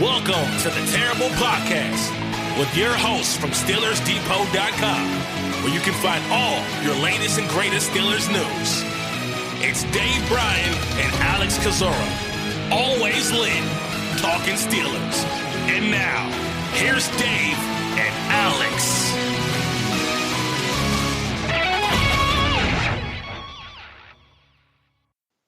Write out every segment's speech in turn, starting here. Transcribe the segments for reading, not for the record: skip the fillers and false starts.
Welcome to the Terrible Podcast with your hosts from SteelersDepot.com, where you can find all your latest and greatest Steelers news. It's Dave Bryan and Alex Kozora, always lit, talking Steelers. And now, here's Dave and Alex.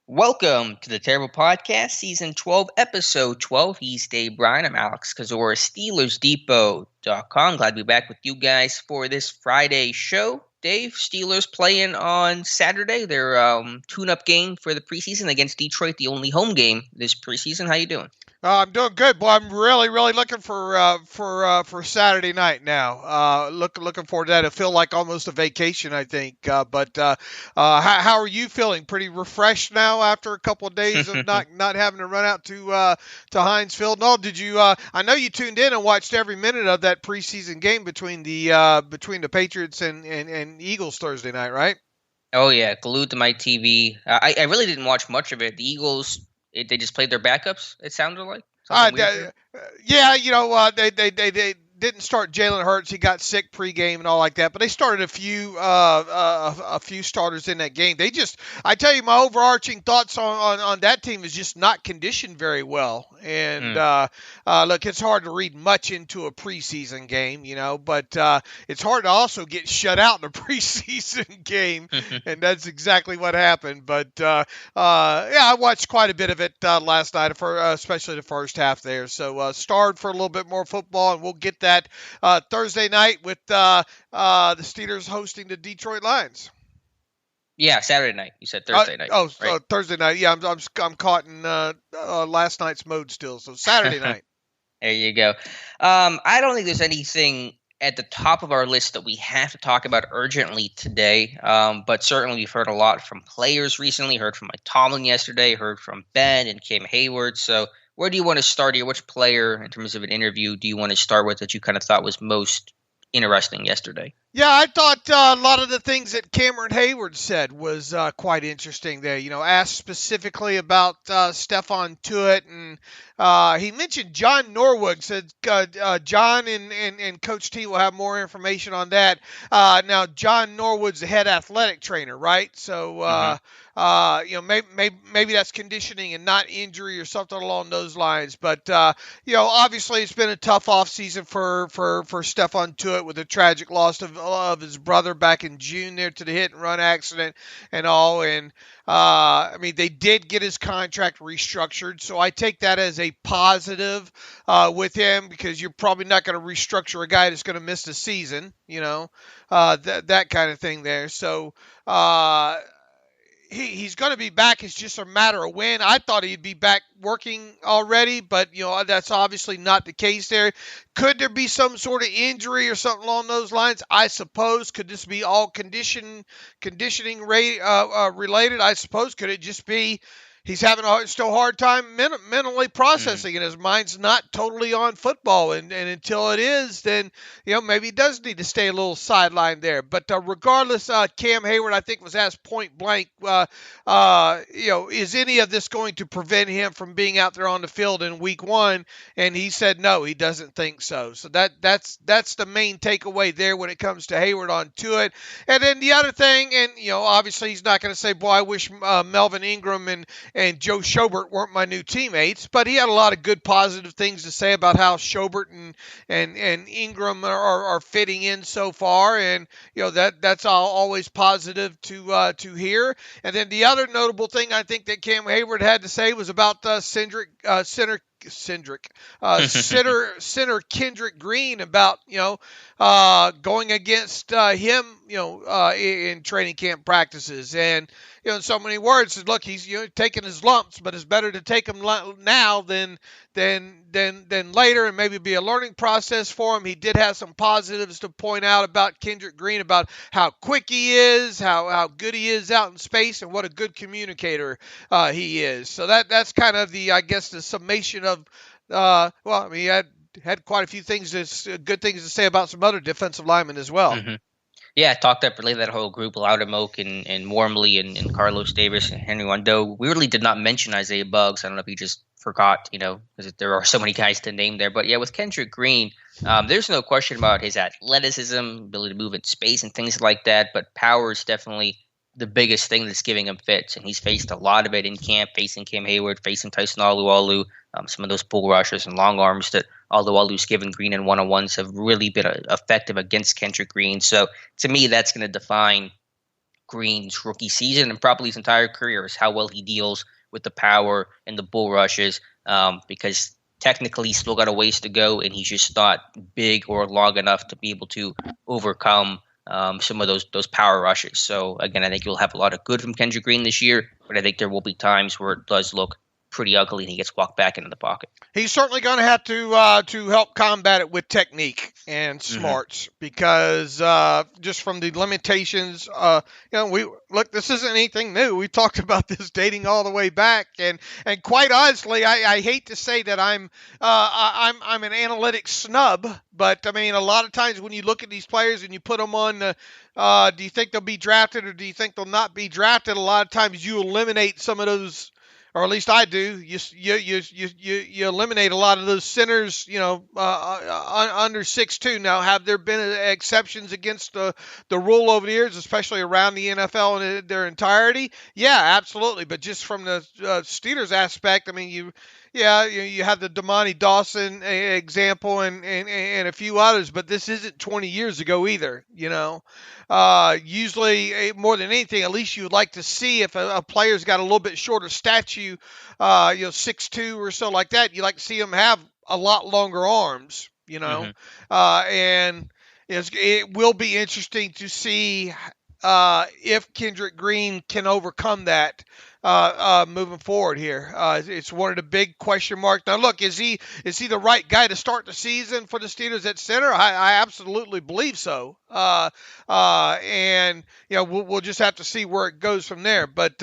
Welcome to the Terrible Podcast, Season 12, Episode 12. He's Dave Bryan. I'm Alex Kozora, SteelersDepot.com. Glad to be back with you guys for this Friday show. Dave, Steelers playing on Saturday. Their tune-up game for the preseason against Detroit, the only home game this preseason. How you doing? I'm doing good, boy. I'm really looking for Saturday night now. Looking forward to that. It'll feel like almost a vacation, I think. But how are you feeling? Pretty refreshed now after a couple of days of not having to run out to Heinz Field. No, did you? I know you tuned in and watched every minute of that preseason game between the Patriots and Eagles Thursday night, right? Oh yeah, glued to my TV. I really didn't watch much of it. The Eagles. They just played their backups, it sounded like? Yeah, they didn't start Jalen Hurts. He got sick pregame and all like that. But they started a few starters in that game. I tell you, my overarching thoughts on that team is just not conditioned very well. And look, it's hard to read much into a preseason game, but it's hard to also get shut out in a preseason game. And that's exactly what happened. But I watched quite a bit of it last night, especially the first half there. So starred for a little bit more football, and we'll get that Thursday night with the Steelers hosting the Detroit Lions. Yeah, Saturday night. You said Thursday night. Right? Thursday night. Yeah, I'm caught in last night's mode still. So Saturday night. There you go. I don't think there's anything at the top of our list that we have to talk about urgently today. But certainly we've heard a lot from players recently. Heard from Mike Tomlin yesterday. Heard from Ben and Cameron Heyward. So where do you want to start here? Which player, in terms of an interview, do you want to start with that you kind of thought was most interesting yesterday? Yeah, I thought a lot of the things that Cameron Heyward said was quite interesting there. Asked specifically about Stephon Tuitt, and he mentioned John Norwood. Said John and Coach T will have more information on that. Now, John Norwood's the head athletic trainer, right? So, maybe that's conditioning and not injury or something along those lines. But, obviously it's been a tough offseason for Stephon Tuitt with the tragic loss of his brother back in June there to the hit and run accident and all. And, they did get his contract restructured. So I take that as a positive with him, because you're probably not going to restructure a guy that's going to miss the season, that kind of thing there. So, He's going to be back. It's just a matter of when. I thought he'd be back working already, but, that's obviously not the case there. Could there be some sort of injury or something along those lines? I suppose. Could this be all conditioning related? I suppose. Could it just be he's having still hard time mentally processing, and his mind's not totally on football. And until it is, then, maybe he does need to stay a little sidelined there. But regardless, Cam Heyward, I think, was asked point blank, is any of this going to prevent him from being out there on the field in week one? And he said no, he doesn't think so. So that's the main takeaway there when it comes to Heyward on Tuitt. And then the other thing, and, obviously he's not going to say, boy, I wish Melvin Ingram and Joe Schobert weren't my new teammates, but he had a lot of good positive things to say about how Schobert and Ingram are fitting in so far, and that's always positive to hear. And then the other notable thing I think that Cam Heyward had to say was about center Kendrick Green, about going against him in training camp practices. And in so many words, look, he's taking his lumps, but it's better to take them now than later, and maybe be a learning process for him. He did have some positives to point out about Kendrick Green, about how quick he is, how good he is out in space, and what a good communicator he is. So that's kind of the summation of he had quite a few good things to say about some other defensive linemen as well. Mm-hmm. Yeah, I talked up really that whole group, Loudermilk and Wormley and Carlos Davis and Henry Rondeau. We really did not mention Isaiah Buggs. I don't know if he just forgot, because there are so many guys to name there. But yeah, with Kendrick Green, there's no question about his athleticism, ability to move in space and things like that. But power is definitely the biggest thing that's giving him fits. And he's faced a lot of it in camp, facing Cam Heyward, facing Tyson Alualu, some of those bull rushers and long arms that Alualu's given Green in one-on-ones have really been effective against Kendrick Green. So to me, that's going to define Green's rookie season and probably his entire career, is how well he deals with the power and the bull rushes, because technically he's still got a ways to go, and he's just not big or long enough to be able to overcome some of those power rushes. So again, I think you'll have a lot of good from Kendrick Green this year, but I think there will be times where it does look pretty ugly and he gets walked back into the pocket. He's certainly going to have to help combat it with technique and smarts, because just from the limitations, this isn't anything new. We talked about this dating all the way back, and quite honestly, I hate to say that I'm an analytics snub, but I mean, a lot of times when you look at these players and you put them on, do you think they'll be drafted or do you think they'll not be drafted? A lot of times you eliminate some of those, or at least I do. You eliminate a lot of those centers, under 6'2". Now, have there been exceptions against the rule over the years, especially around the NFL in their entirety? Yeah, absolutely. But just from the Steelers aspect, I mean, you have the Damani Dawson example and a few others, but this isn't 20 years ago either, Usually, more than anything, at least you would like to see if a player's got a little bit shorter statue, 6'2" or so like that, you like to see them have a lot longer arms, and it will be interesting to see if Kendrick Green can overcome that moving forward here. It's one of the big question marks. Now, look, is he the right guy to start the season for the Steelers at center? I absolutely believe so. And we'll just have to see where it goes from there. But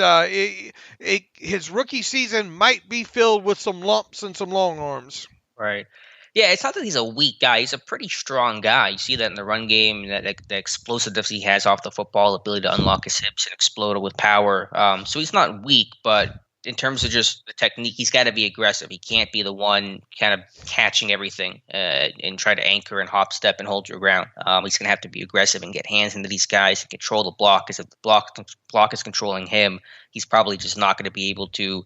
his rookie season might be filled with some lumps and some long arms. Right. Yeah, it's not that he's a weak guy. He's a pretty strong guy. You see that in the run game, the explosiveness he has off the football, ability to unlock his hips and explode with power. So he's not weak, but in terms of just the technique, he's got to be aggressive. He can't be the one kind of catching everything and try to anchor and hop, step, and hold your ground. He's going to have to be aggressive and get hands into these guys and control the block, because if the block is controlling him, he's probably just not going to be able to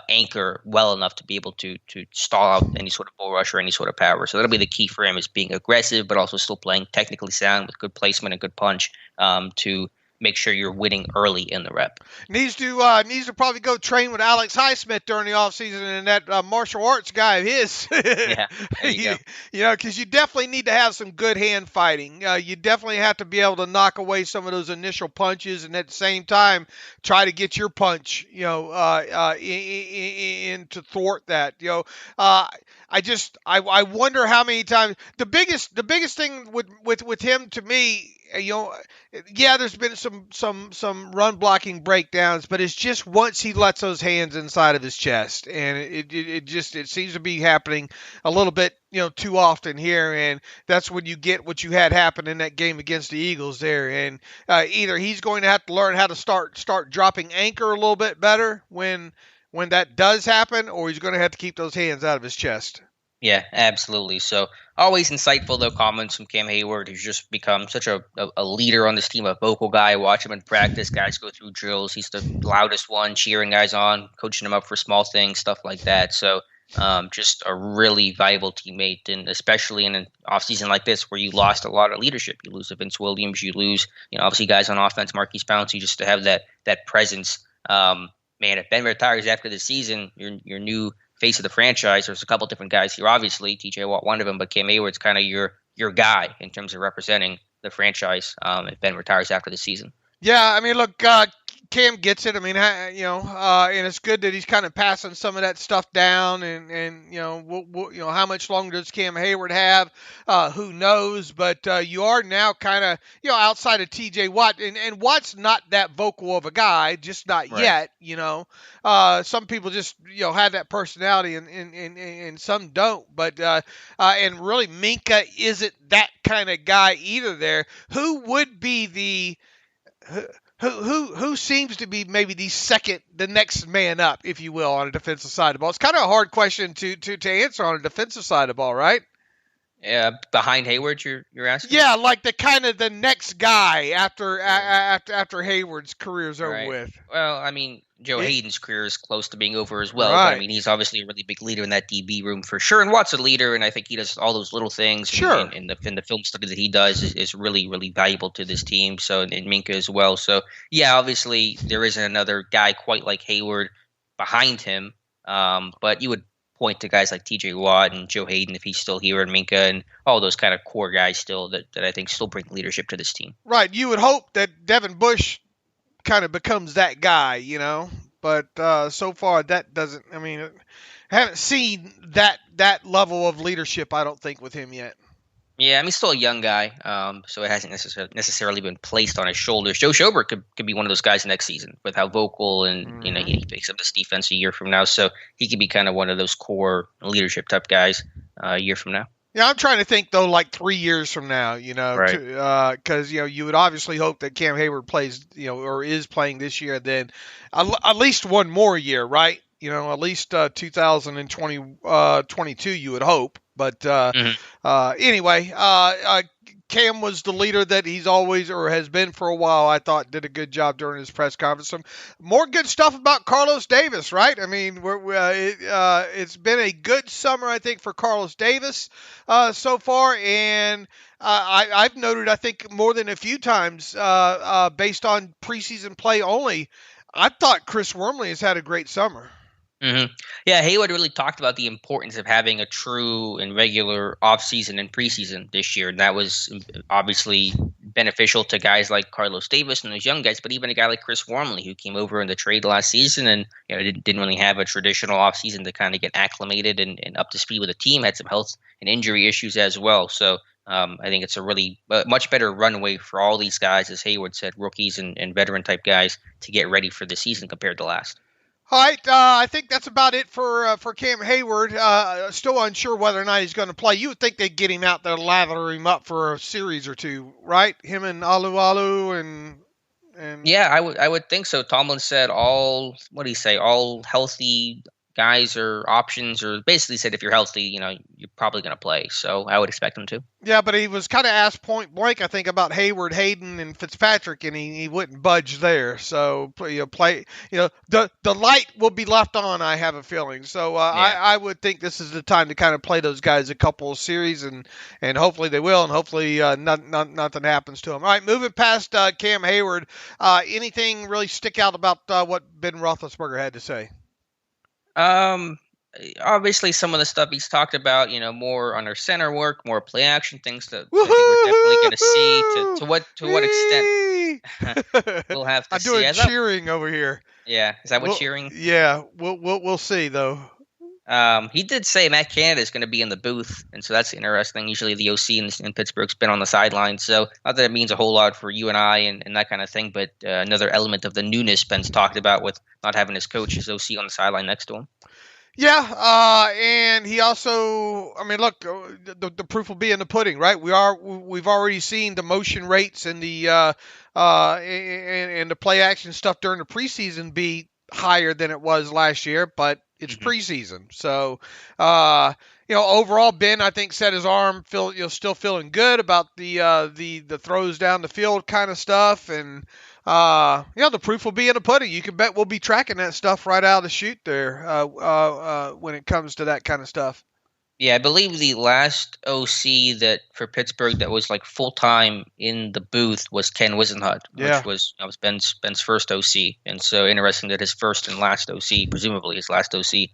anchor well enough to be able to stall out any sort of bull rush or any sort of power. So that'll be the key for him, is being aggressive, but also still playing technically sound with good placement and good punch to make sure you're winning early in the rep. Needs to probably go train with Alex Highsmith during the offseason and that martial arts guy of his. Yeah, there you go. Because you definitely need to have some good hand fighting. You definitely have to be able to knock away some of those initial punches, and at the same time try to get your punch, in to thwart that. I wonder how many times the biggest thing with him to me, there's been some run blocking breakdowns, but it's just once he lets those hands inside of his chest, and it seems to be happening a little bit too often here, and that's when you get what you had happen in that game against the Eagles there. And either he's going to have to learn how to start dropping anchor a little bit better when that does happen, or he's going to have to keep those hands out of his chest. Yeah, absolutely. So always insightful, though, comments from Cam Heyward, who's just become such a leader on this team, a vocal guy. Watch him in practice. Guys go through drills. He's the loudest one, cheering guys on, coaching them up for small things, stuff like that. So just a really valuable teammate, and especially in an offseason like this where you lost a lot of leadership. You lose Vince Williams. You lose, obviously guys on offense, Marquise Pouncey, just to have that presence. Man, if Ben retires after the season, your new face of the franchise. There's a couple different guys here, obviously. TJ Watt, one of them, but Cam Heyward's kind of your guy in terms of representing the franchise if Ben retires after the season. Yeah, I mean, look, Cam gets it. I mean, and it's good that he's kind of passing some of that stuff down. And how much longer does Cam Heyward have? Who knows? But you are now kind of outside of T.J. Watt, and Watt's not that vocal of a guy, just not right. yet. Some people just have that personality, and some don't. But and really, Minka isn't that kind of guy either. There, who would be who seems to be maybe the next man up, if you will, on a defensive side of the ball? It's kind of a hard question to answer on a defensive side of the ball, right? Behind Heyward, you're asking? Yeah, like the next guy after Heyward's career's over with. Well, I mean, Joe Hayden's career is close to being over as well. Right. But I mean, he's obviously a really big leader in that DB room for sure. And Watt's a leader, and I think he does all those little things. Sure. In the film study that he does is really, really valuable to this team. So, and Minkah as well. So, yeah, obviously there isn't another guy quite like Heyward behind him. But you would point to guys like TJ Watt and Joe Hayden if he's still here, and Minkah and all those kind of core guys still that I think still bring leadership to this team. Right. You would hope that Devin Bush kind of becomes that guy, but so far that doesn't. I mean, I haven't seen that level of leadership, I don't think, with him yet. Yeah, I mean, he's still a young guy, so it hasn't necessarily been placed on his shoulders. Joe Schobert could be one of those guys next season with how vocal and he picks up this defense a year from now, so he could be kind of one of those core leadership type guys a year from now. Yeah, I'm trying to think though, like 3 years from now, right? Because you would obviously hope that Cam Heyward plays, or is playing this year, then at least one more year, right? At least 2022, you would hope. But anyway, Cam was the leader that he's always or has been for a while. I thought did a good job during his press conference. Some more good stuff about Carlos Davis, right? I mean, it's been a good summer, I think, for Carlos Davis so far, and I've noted, I think, more than a few times based on preseason play only, I thought Chris Wormley has had a great summer. Mm-hmm. Yeah, Heyward really talked about the importance of having a true and regular offseason and preseason this year. And that was obviously beneficial to guys like Carlos Davis and those young guys, but even a guy like Chris Wormley, who came over in the trade last season and didn't really have a traditional offseason to kind of get acclimated and up to speed with the team, had some health and injury issues as well. So I think it's a really much better runway for all these guys, as Heyward said, rookies and veteran type guys, to get ready for the season compared to last. All right, I think that's about it for Cam Heyward. Still unsure whether or not he's going to play. You would think they'd get him out there, lather him up for a series or two, right? Him and Alu and yeah, I would think so. Tomlin said all healthy guys or options, or basically said if you're healthy, you're probably going to play. So I would expect him to. Yeah, but he was kind of asked point blank, I think, about Heyward, Hayden, and Fitzpatrick, and he wouldn't budge there. So the light will be left on, I have a feeling. So I would think this is the time to kind of play those guys a couple of series, and hopefully they will, and hopefully nothing happens to them. All right, moving past Cam Heyward, anything really stick out about what Ben Roethlisberger had to say? Obviously some of the stuff he's talked about, more under center work, more play action things that I think we're definitely going to see. To what extent we'll have to see. I'm doing cheering over here. Yeah, is that what cheering? Yeah, we'll see though. He did say Matt Canada is going to be in the booth, and so that's interesting. Usually the OC in Pittsburgh's been on the sidelines, so not that it means a whole lot for you and I and that kind of thing, but another element of the newness Ben's talked about with not having his coach, his OC, on the sideline next to him. Yeah, and he also, I mean, look, the proof will be in the pudding, right? We've already seen the motion rates and the and the play action stuff during the preseason be higher than it was last year, but it's preseason. So, overall, Ben, I think, set his arm, still feeling good about the throws down the field kind of stuff. And, the proof will be in the pudding. You can bet we'll be tracking that stuff right out of the chute there when it comes to that kind of stuff. Yeah, I believe the last OC that for Pittsburgh that was like full time in the booth was Ken Wisenhunt, which was Ben's first OC, and so interesting that his first and last OC, presumably his last OC,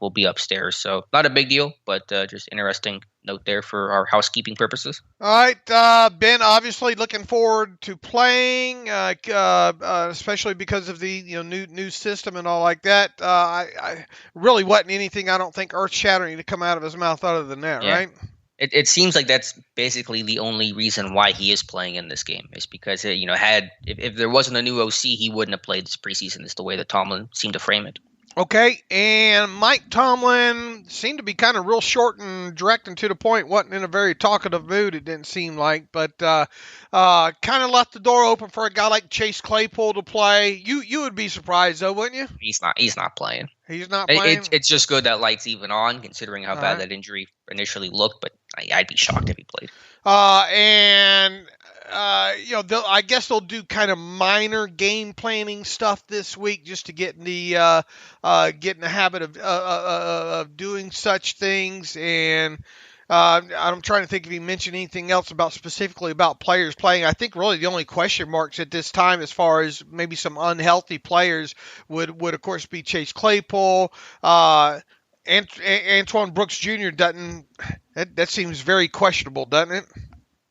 will be upstairs. So not a big deal, but just interesting note there for our housekeeping purposes. All right, Ben, obviously looking forward to playing, especially because of the new system and all like that. I really wasn't anything, I don't think, earth-shattering to come out of his mouth other than that, right? It seems like that's basically the only reason why he is playing in this game, is because if there wasn't a new OC, he wouldn't have played this preseason. Is the way that Tomlin seemed to frame it. Okay, and Mike Tomlin seemed to be kind of real short and direct and to the point. Wasn't in a very talkative mood, it didn't seem like, but kind of left the door open for a guy like Chase Claypool to play. You would be surprised though, wouldn't you? He's not playing. He's not playing. It's just good that light's even on, considering how bad that injury initially looked. But I'd be shocked if he played. I guess they'll do kind of minor game planning stuff this week just to get in the habit of doing such things. And I'm trying to think if he mentioned anything else specifically about players playing. I think really the only question marks at this time, as far as maybe some unhealthy players, would of course be Chase Claypool. Antoine Brooks Jr. doesn't. That seems very questionable, doesn't it?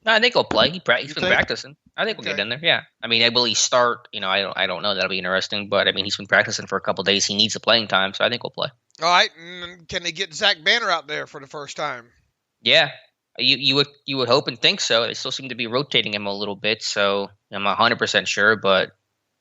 No, I think he'll play. He's been practicing. I think we'll get in there. Yeah. I mean, will he start? I don't know. That'll be interesting. But I mean, he's been practicing for a couple of days. He needs the playing time, so I think he'll play. All right. Can they get Zach Banner out there for the first time? Yeah. You would hope and think so. They still seem to be rotating him a little bit, so I'm 100% sure. But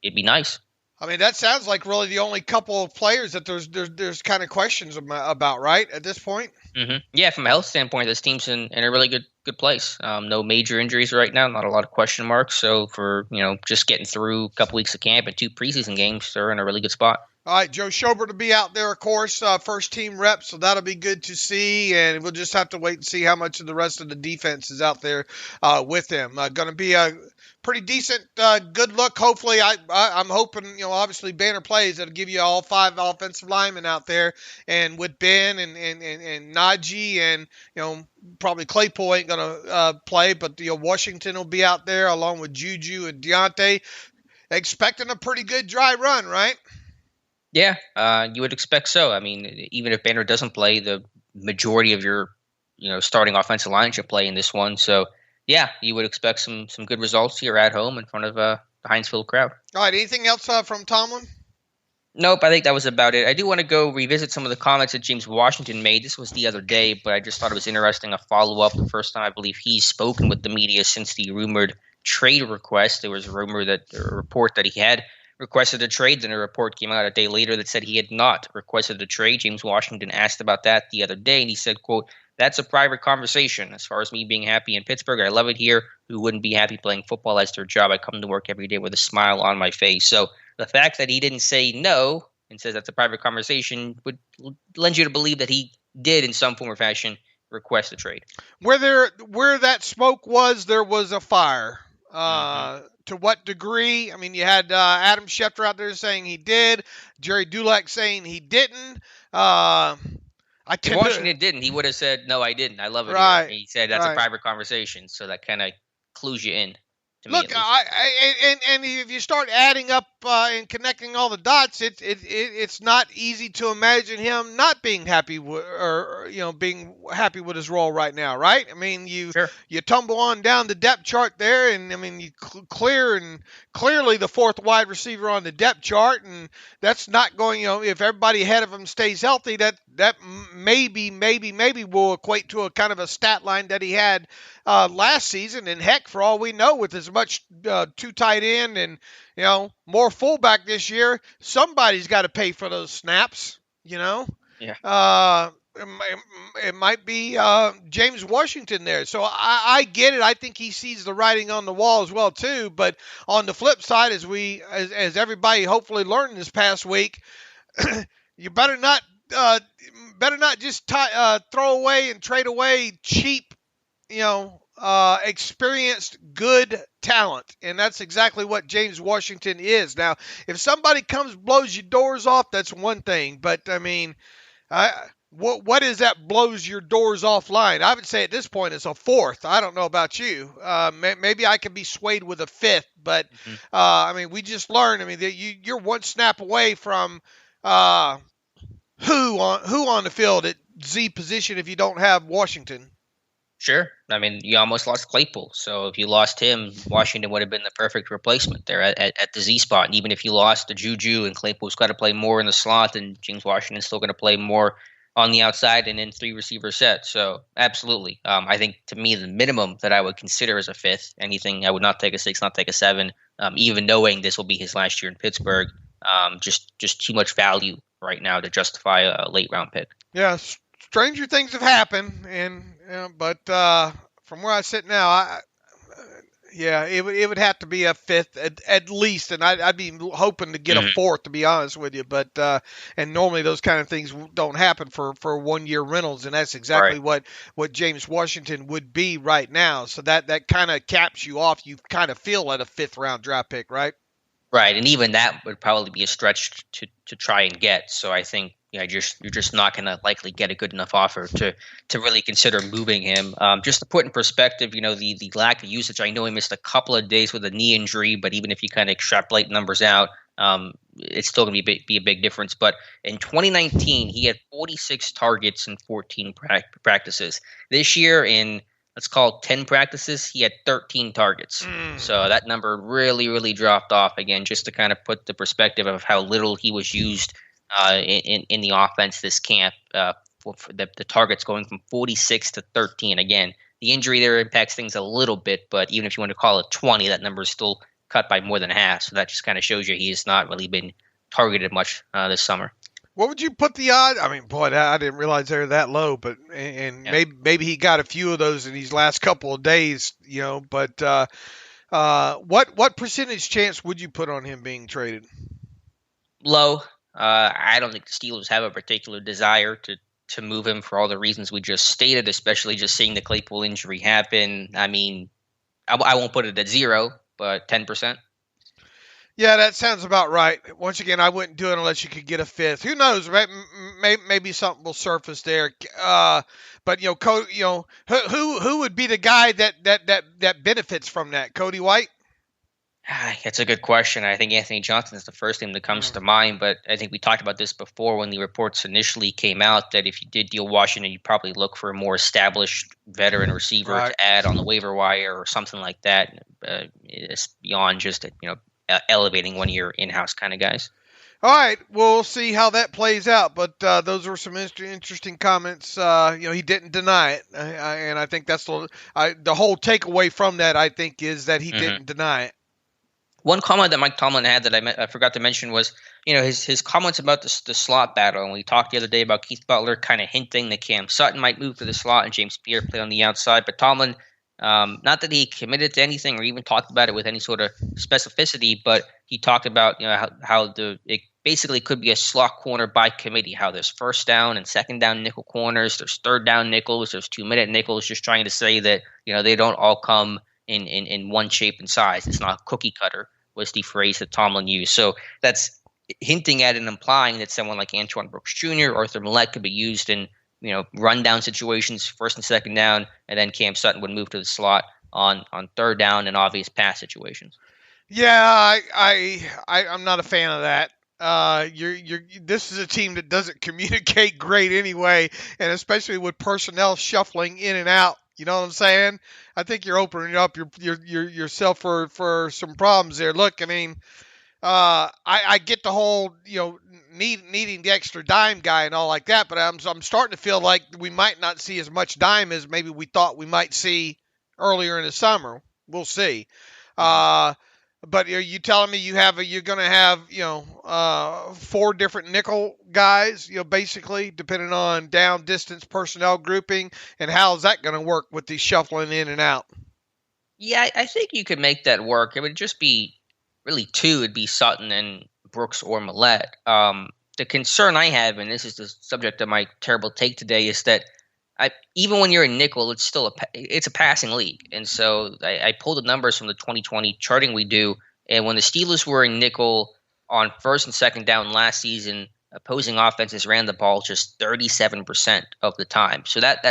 it'd be nice. I mean, that sounds like really the only couple of players that there's kind of questions about, right, at this point? Mm-hmm. Yeah, from a health standpoint, this team's in a really good place. No major injuries right now, not a lot of question marks. So for just getting through a couple weeks of camp and 2 preseason games, they're in a really good spot. All right, Joe Schobert to be out there, of course, first team rep, so that'll be good to see, and we'll just have to wait and see how much of the rest of the defense is out there with him. Going to be a pretty decent, good look. Hopefully, I'm hoping, obviously Banner plays. That'll give you all 5 offensive linemen out there, and with Ben and Najee and probably Claypool ain't going to play, but Washington will be out there along with Juju and Deontay, expecting a pretty good dry run, right? Yeah, you would expect so. I mean, even if Banner doesn't play, the majority of your starting offensive line should play in this one. So yeah, you would expect some good results here at home in front of the Heinz Field crowd. All right, anything else from Tomlin? Nope, I think that was about it. I do want to go revisit some of the comments that James Washington made. This was the other day, but I just thought it was interesting, a follow-up. The first time I believe he's spoken with the media since the rumored trade request. There was a report that he had requested a trade, then a report came out a day later that said he had not requested a trade. James Washington asked about that the other day, and he said, quote, "That's a private conversation. As far as me being happy in Pittsburgh, I love it here. Who wouldn't be happy playing football as their job? I come to work every day with a smile on my face." So the fact that he didn't say no and says that's a private conversation would lend you to believe that he did in some form or fashion request a trade. Where that smoke was, there was a fire. To what degree? I mean, you had Adam Schefter out there saying he did, Jerry Dulac saying he didn't. If Washington didn't, he would have said, "No, I didn't. I love it." Right. Here. He said that's a private conversation, so that kind of clues you in. Look, and if you start adding up and connecting all the dots, it's not easy to imagine him not being happy being happy with his role right now, right? I mean, you tumble on down the depth chart there, and I mean you clearly the 4th wide receiver on the depth chart, and that's not going. If everybody ahead of him stays healthy, that maybe will equate to a kind of a stat line that he had last season. And heck, for all we know, with as much 2 tight end and more fullback this year, somebody's got to pay for those snaps. Yeah. It might be James Washington there. So I get it. I think he sees the writing on the wall as well too. But on the flip side, as everybody hopefully learned this past week, you better not just throw away and trade away cheap, experienced, good talent. And that's exactly what James Washington is. Now, if somebody blows your doors off, that's one thing. But, I mean, what is that blows your doors off line? I would say at this point it's a 4th. I don't know about you. Maybe I could be swayed with a 5th. But, I mean, we just learned. I mean, you're one snap away from who on the field at Z position if you don't have Washington. Sure. I mean, you almost lost Claypool. So if you lost him, Washington would have been the perfect replacement there at the Z spot. And even if you lost the Juju and Claypool's got to play more in the slot, then James Washington's still going to play more on the outside and in 3 receiver set. So absolutely. I think to me, the minimum that I would consider is a 5th. Anything, I would not take a 6, not take a 7, even knowing this will be his last year in Pittsburgh. Just too much value right now to justify a late round pick. Yeah, stranger things have happened, but from where I sit now, yeah, it would have to be a fifth at least, and I'd be hoping to get a fourth, to be honest with you. But and normally those kind of things don't happen for 1 year rentals, and that's exactly what James Washington would be right now. So that kind of caps you off. You kind of feel at a fifth round draft pick, right? Right, and even that would probably be a stretch to try and get. So I think you're just not going to likely get a good enough offer to really consider moving him. Just to put in perspective, the lack of usage. I know he missed a couple of days with a knee injury, but even if you kind of extrapolate numbers out, it's still going to be a big difference. But in 2019, he had 46 targets in 14 practices. This year, in let's call it 10 practices, he had 13 targets. So that number really, really dropped off again, just to kind of put the perspective of how little he was used in the offense this camp. For the targets going from 46 to 13. Again, the injury there impacts things a little bit, but even if you want to call it 20, that number is still cut by more than half. So that just kind of shows you he has not really been targeted much this summer. What would you put the odd? I mean, boy, I didn't realize they were that low, but maybe he got a few of those in these last couple of days, But what percentage chance would you put on him being traded? Low. I don't think the Steelers have a particular desire to move him for all the reasons we just stated, especially just seeing the Claypool injury happen. I mean, I won't put it at 0, but 10%. Yeah, that sounds about right. Once again, I wouldn't do it unless you could get a fifth. Who knows? Maybe something will surface there. But who would be the guy that benefits from that? Cody White? That's a good question. I think Anthony Johnson is the first name that comes to mind, but I think we talked about this before when the reports initially came out that if you did deal Washington, you'd probably look for a more established veteran receiver to add on the waiver wire or something like that. It's beyond just elevating one of your in-house kind of guys. All right, we'll see how that plays out. But those were some interesting comments. He didn't deny it, and I think that's the whole takeaway from that. I think is that he didn't deny it. One comment that Mike Tomlin had that I forgot to mention was, his comments about the slot battle. And we talked the other day about Keith Butler kind of hinting that Cam Sutton might move to the slot and James Pierre play on the outside. But Tomlin, not that he committed to anything or even talked about it with any sort of specificity, but he talked about how it basically could be a slot corner by committee, how there's first down and second down nickel corners, there's third down nickels, there's 2-minute nickels, just trying to say that they don't all come in one shape and size. It's not cookie cutter, was the phrase that Tomlin used. So that's hinting at and implying that someone like Antoine Brooks Jr. or Arthur Millette could be used in rundown situations, first and second down, and then Cam Sutton would move to the slot on third down and obvious pass situations. Yeah, I'm not a fan of that. This is a team that doesn't communicate great anyway, and especially with personnel shuffling in and out. You know what I'm saying? I think you're opening up yourself for some problems there. Look, I mean, I get the whole needing the extra dime guy and all like that, but I'm starting to feel like we might not see as much dime as maybe we thought we might see earlier in the summer. We'll see. But are you telling me you're going to have 4 different nickel guys, basically depending on down, distance, personnel grouping, and how is that going to work with these shuffling in and out? Yeah, I think you could make that work. It would just be really 2. It'd be Sutton and Brooks or Millette. The concern I have, and this is the subject of my terrible take today, is that even when you're in nickel, it's still it's a passing league. And so I pulled the numbers from the 2020 charting we do. And when the Steelers were in nickel on first and second down last season, opposing offenses ran the ball just 37% of the time. So that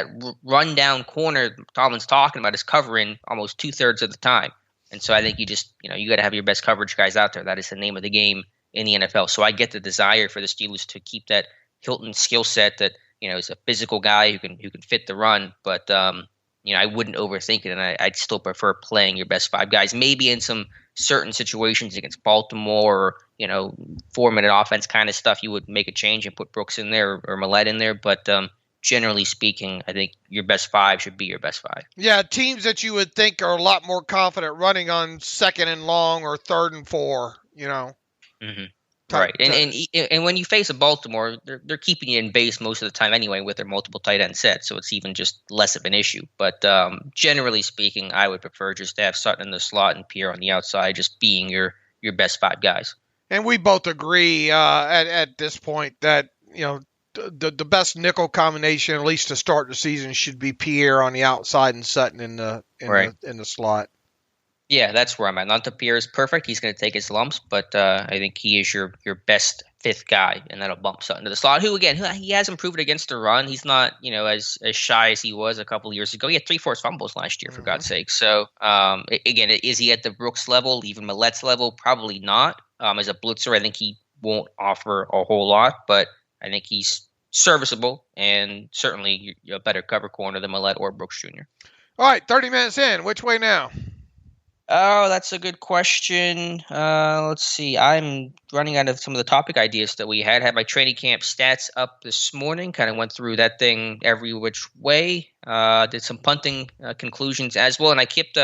rundown corner Tomlin's talking about is covering almost 2/3 of the time. And so I think you got to have your best coverage guys out there. That is the name of the game in the NFL. So I get the desire for the Steelers to keep that Hilton skill set that is a physical guy who can fit the run, but I wouldn't overthink it, and I'd still prefer playing your best 5 guys. Maybe in some certain situations against Baltimore, or 4-minute offense kind of stuff, you would make a change and put Brooks in there or Millette in there. But generally speaking, I think your best 5 should be your best 5. Yeah, teams that you would think are a lot more confident running on second and long or third and 4. Mm-hmm. Right, and when you face a Baltimore, they're keeping you in base most of the time anyway with their multiple tight end sets, so it's even just less of an issue. But generally speaking, I would prefer just to have Sutton in the slot and Pierre on the outside, just being your best 5 guys. And we both agree at this point that the best nickel combination, at least to start the season, should be Pierre on the outside and Sutton in the slot. Yeah, that's where I'm at. Not that Pierre is perfect; he's going to take his lumps, but I think he is your best 5th guy, and that'll bump Sutton to the slot. Who again, he has improved against the run. He's not as shy as he was a couple of years ago. He had 3 forced fumbles last year, for God's sake. So again, is he at the Brooks level, even Millet's level? Probably not. As a blitzer, I think he won't offer a whole lot, but I think he's serviceable and certainly a better cover corner than Millett or Brooks Jr. All right, 30 minutes in. Which way now? Oh, that's a good question. Let's see. I'm running out of some of the topic ideas that we had. Had my training camp stats up this morning. Kind of went through that thing every which way. Did some punting conclusions as well, and I kept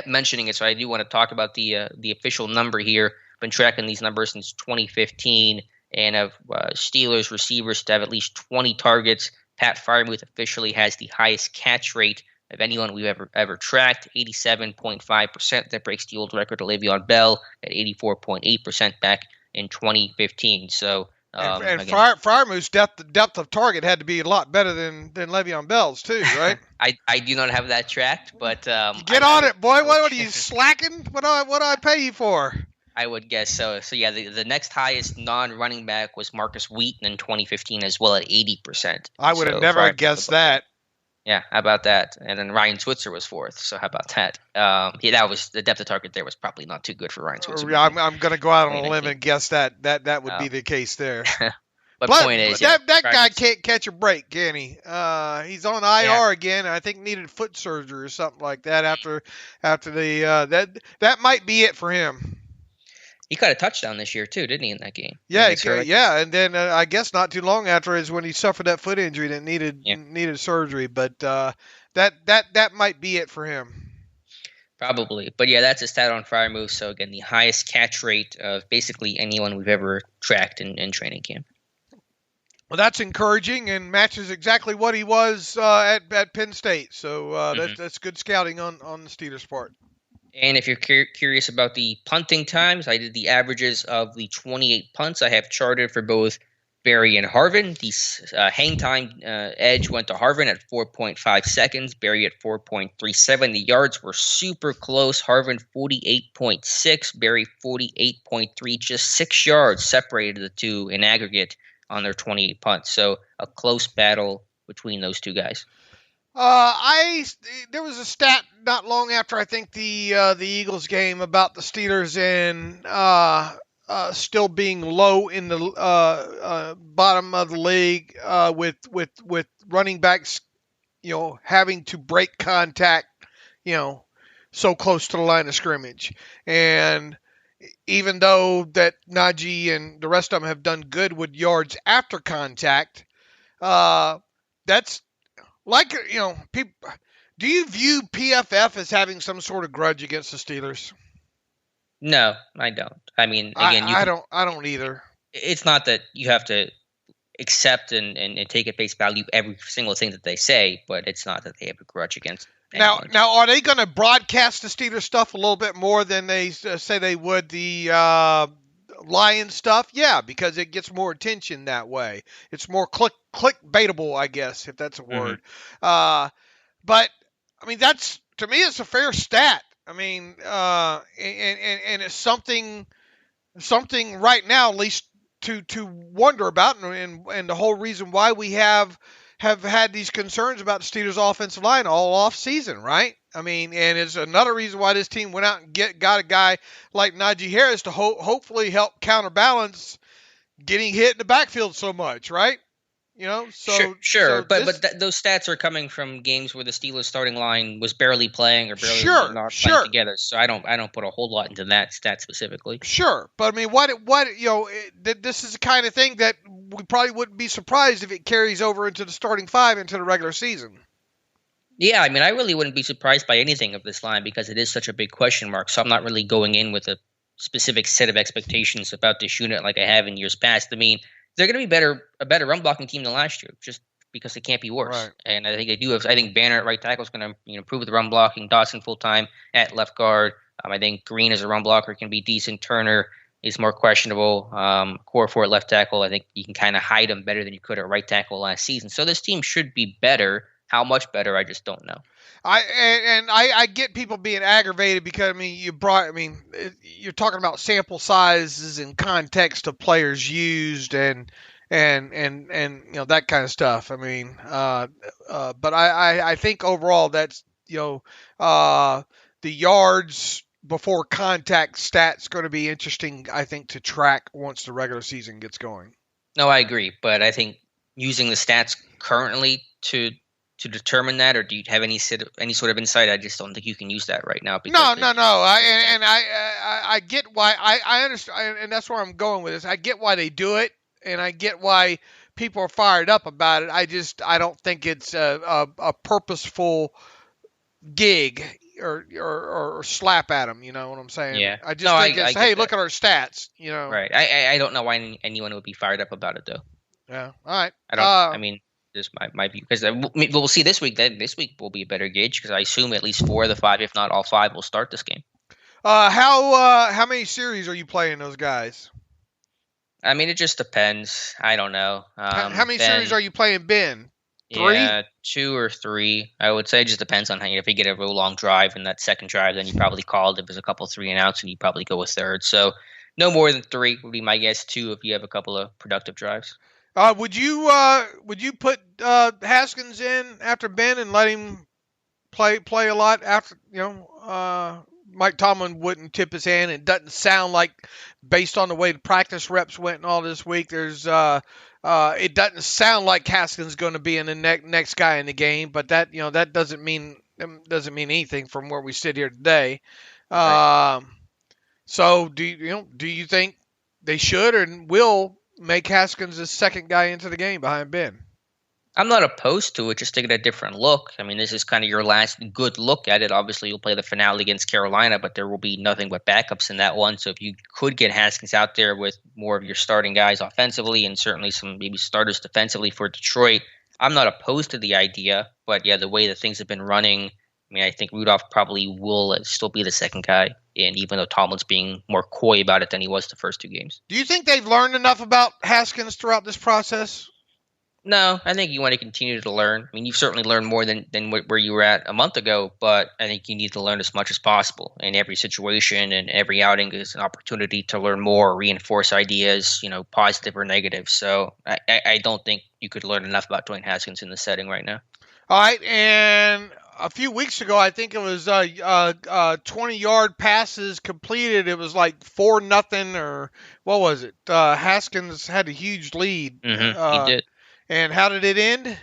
mentioning it, so I do want to talk about the official number here. Been tracking these numbers since 2015, and of Steelers receivers to have at least 20 targets. Pat Freiermuth officially has the highest catch rate of anyone we've ever tracked, 87.5%. That breaks the old record of Le'Veon Bell at 84.8% back in 2015. So, Freiermuth's depth of target had to be a lot better than Le'Veon Bell's too, right? I do not have that tracked, but get on it, boy. What are you slacking? What do I pay you for? I would guess so. So yeah, the next highest non-running back was Marcus Wheaton in 2015 as well at 80%. I would have never guessed that. Yeah, how about that? And then Ryan Switzer was 4th. So how about that? That was the depth of target there was probably not too good for Ryan Switzer. I'm going to go out on a limb and guess that would be the case there. But point is, that guy can't catch a break, can he? He's on IR again. I think needed foot surgery or something like that after the that might be it for him. He caught a touchdown this year too, didn't he, in that game? Yeah, and then I guess not too long after is when he suffered that foot injury that needed surgery. But that might be it for him. Probably, but yeah, that's a stat on Freiermuth. So again, the highest catch rate of basically anyone we've ever tracked in training camp. Well, that's encouraging and matches exactly what he was at Penn State. So that's good scouting on the Steelers' part. And if you're curious about the punting times, I did the averages of the 28 punts I have charted for both Barry and Harvin. The hang time edge went to Harvin at 4.5 seconds, Barry at 4.37. The yards were super close. Harvin 48.6, Barry 48.3, just 6 yards separated the two in aggregate on their 28 punts. So a close battle between those two guys. There was a stat not long after I think the Eagles game about the Steelers and still being low in the bottom of the league with running backs, having to break contact, so close to the line of scrimmage. And even though that Najee and the rest of them have done good with yards after contact, that's like, people. Do you view PFF as having some sort of grudge against the Steelers? No, I don't. I mean, again, I don't either. It's not that you have to accept and take at face value every single thing that they say, but it's not that they have a grudge against anyone. Now, are they going to broadcast the Steelers stuff a little bit more than they say they would the Lions stuff? Yeah, because it gets more attention that way. It's more clickbaitable, I guess, if that's a word. But I mean, that's, to me, it's a fair stat. I mean, and it's something right now, at least to wonder about, and the whole reason why we have had these concerns about the Steelers' offensive line all off season, right? I mean, and it's another reason why this team went out and got a guy like Najee Harris to hopefully help counterbalance getting hit in the backfield so much, right? Sure. But those stats are coming from games where the Steelers starting line was barely playing or barely not playing together. So I don't put a whole lot into that stat specifically. Sure, but I mean, this is the kind of thing that we probably wouldn't be surprised if it carries over into the starting 5 into the regular season. Yeah, I mean, I really wouldn't be surprised by anything of this line because it is such a big question mark. So I'm not really going in with a specific set of expectations about this unit like I have in years past. I mean, they're going to be a better run blocking team than last year, just because it can't be worse. Right. And I think they do have. I think Banner at right tackle is going to improve the run blocking. Dawson full time at left guard. I think Green as a run blocker can be decent. Turner is more questionable. Core for at left tackle. I think you can kind of hide him better than you could at right tackle last season. So this team should be better. How much better? I just don't know. I get people being aggravated because you're talking about sample sizes and context of players used and that kind of stuff. But I think overall that's the yards before contact stats going to be interesting, I think, to track once the regular season gets going. No, I agree, but I think using the stats currently to determine that, or do you have any sort of insight? I just don't think you can use that right now. No. I get why. I understand, and that's where I'm going with this. I get why they do it, and I get why people are fired up about it. I don't think it's a purposeful gig or slap at them. You know what I'm saying? Yeah. I just think it's, hey, look at our stats. Right. I don't know why anyone would be fired up about it though. Yeah. All right. I mean, just my view, because we'll see this week. This week will be a better gauge because I assume at least 4 of the 5, if not all 5, will start this game. How many series are you playing those guys? I mean, it just depends. I don't know. How many series are you playing Ben? 3? Yeah, 2 or 3. I would say it just depends on how if you get a real long drive in that second drive, then you probably called. If there's a couple 3 and outs, and you probably go with third. So no more than 3 would be my guess. 2 if you have a couple of productive drives. Would you put Haskins in after Ben and let him play a lot after Mike Tomlin wouldn't tip his hand? It doesn't sound like, based on the way the practice reps went and all this week, it doesn't sound like Haskins going to be in the next guy in the game. But that that doesn't mean anything from where we sit here today. Right. So do you think they should or will make Haskins the second guy into the game behind Ben? I'm not opposed to it, just to get a different look. I mean, this is kind of your last good look at it. Obviously, you'll play the finale against Carolina, but there will be nothing but backups in that one. So if you could get Haskins out there with more of your starting guys offensively and certainly some maybe starters defensively for Detroit, I'm not opposed to the idea. But yeah, the way that things have been running, I mean, I think Rudolph probably will still be the second guy, and even though Tomlin's being more coy about it than he was the first 2 games. Do you think they've learned enough about Haskins throughout this process? No, I think you want to continue to learn. I mean, you've certainly learned more than where you were at a month ago, but I think you need to learn as much as possible. In every situation and every outing is an opportunity to learn more, reinforce ideas, positive or negative. So I don't think you could learn enough about Dwayne Haskins in the setting right now. All right, and a few weeks ago, I think it was 20-yard passes completed. It was like 4-0, or what was it? Haskins had a huge lead. Mm-hmm. He did. And how did it end?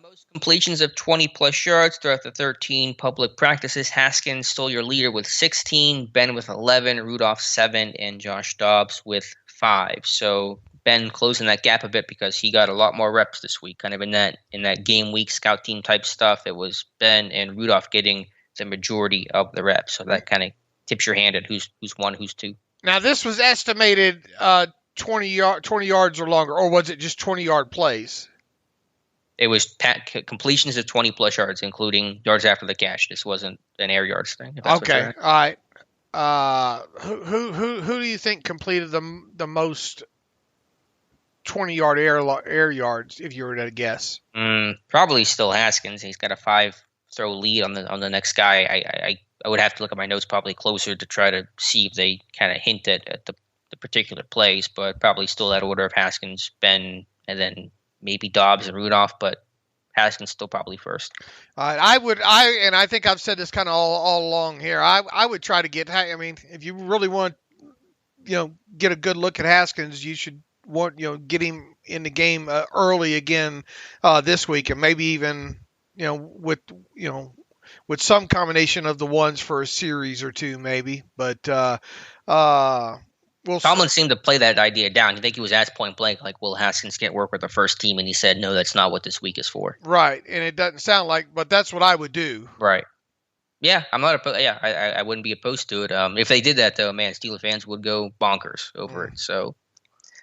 Most completions of 20-plus yards throughout the 13 public practices. Haskins stole your leader with 16, Ben with 11, Rudolph 7, and Josh Dobbs with 5. So Ben closing that gap a bit because he got a lot more reps this week, kind of in that game week scout team type stuff. It was Ben and Rudolph getting the majority of the reps. So that kind of tips your hand at who's 1, who's 2. Now this was estimated 20 yards or longer, or was it just 20-yard plays? It was completions of 20-plus yards, including yards after the catch. This wasn't an air yards thing. Okay, all right. Who do you think completed the most 20-yard air yards, if you were to guess? Probably still Haskins. He's got a 5-throw lead on the next guy. I would have to look at my notes probably closer to try to see if they kind of hinted at the particular plays, but probably still that order of Haskins, Ben, and then maybe Dobbs and Rudolph, but Haskins still probably first. I think I've said this kind of all along here. I would try to get. I mean, if you really want, get a good look at Haskins, you should get him in the game early again this week, and maybe even with some combination of the ones for a series or 2, maybe, but. Tomlin seemed to play that idea down. I think he was asked point blank, like, will Haskins get work with the first team? And he said, no, that's not what this week is for. Right. And it doesn't sound like, but that's what I would do. Right. Yeah, I'm not opposed. Yeah, I wouldn't be opposed to it. If they did that though, man, Steelers fans would go bonkers over it. So,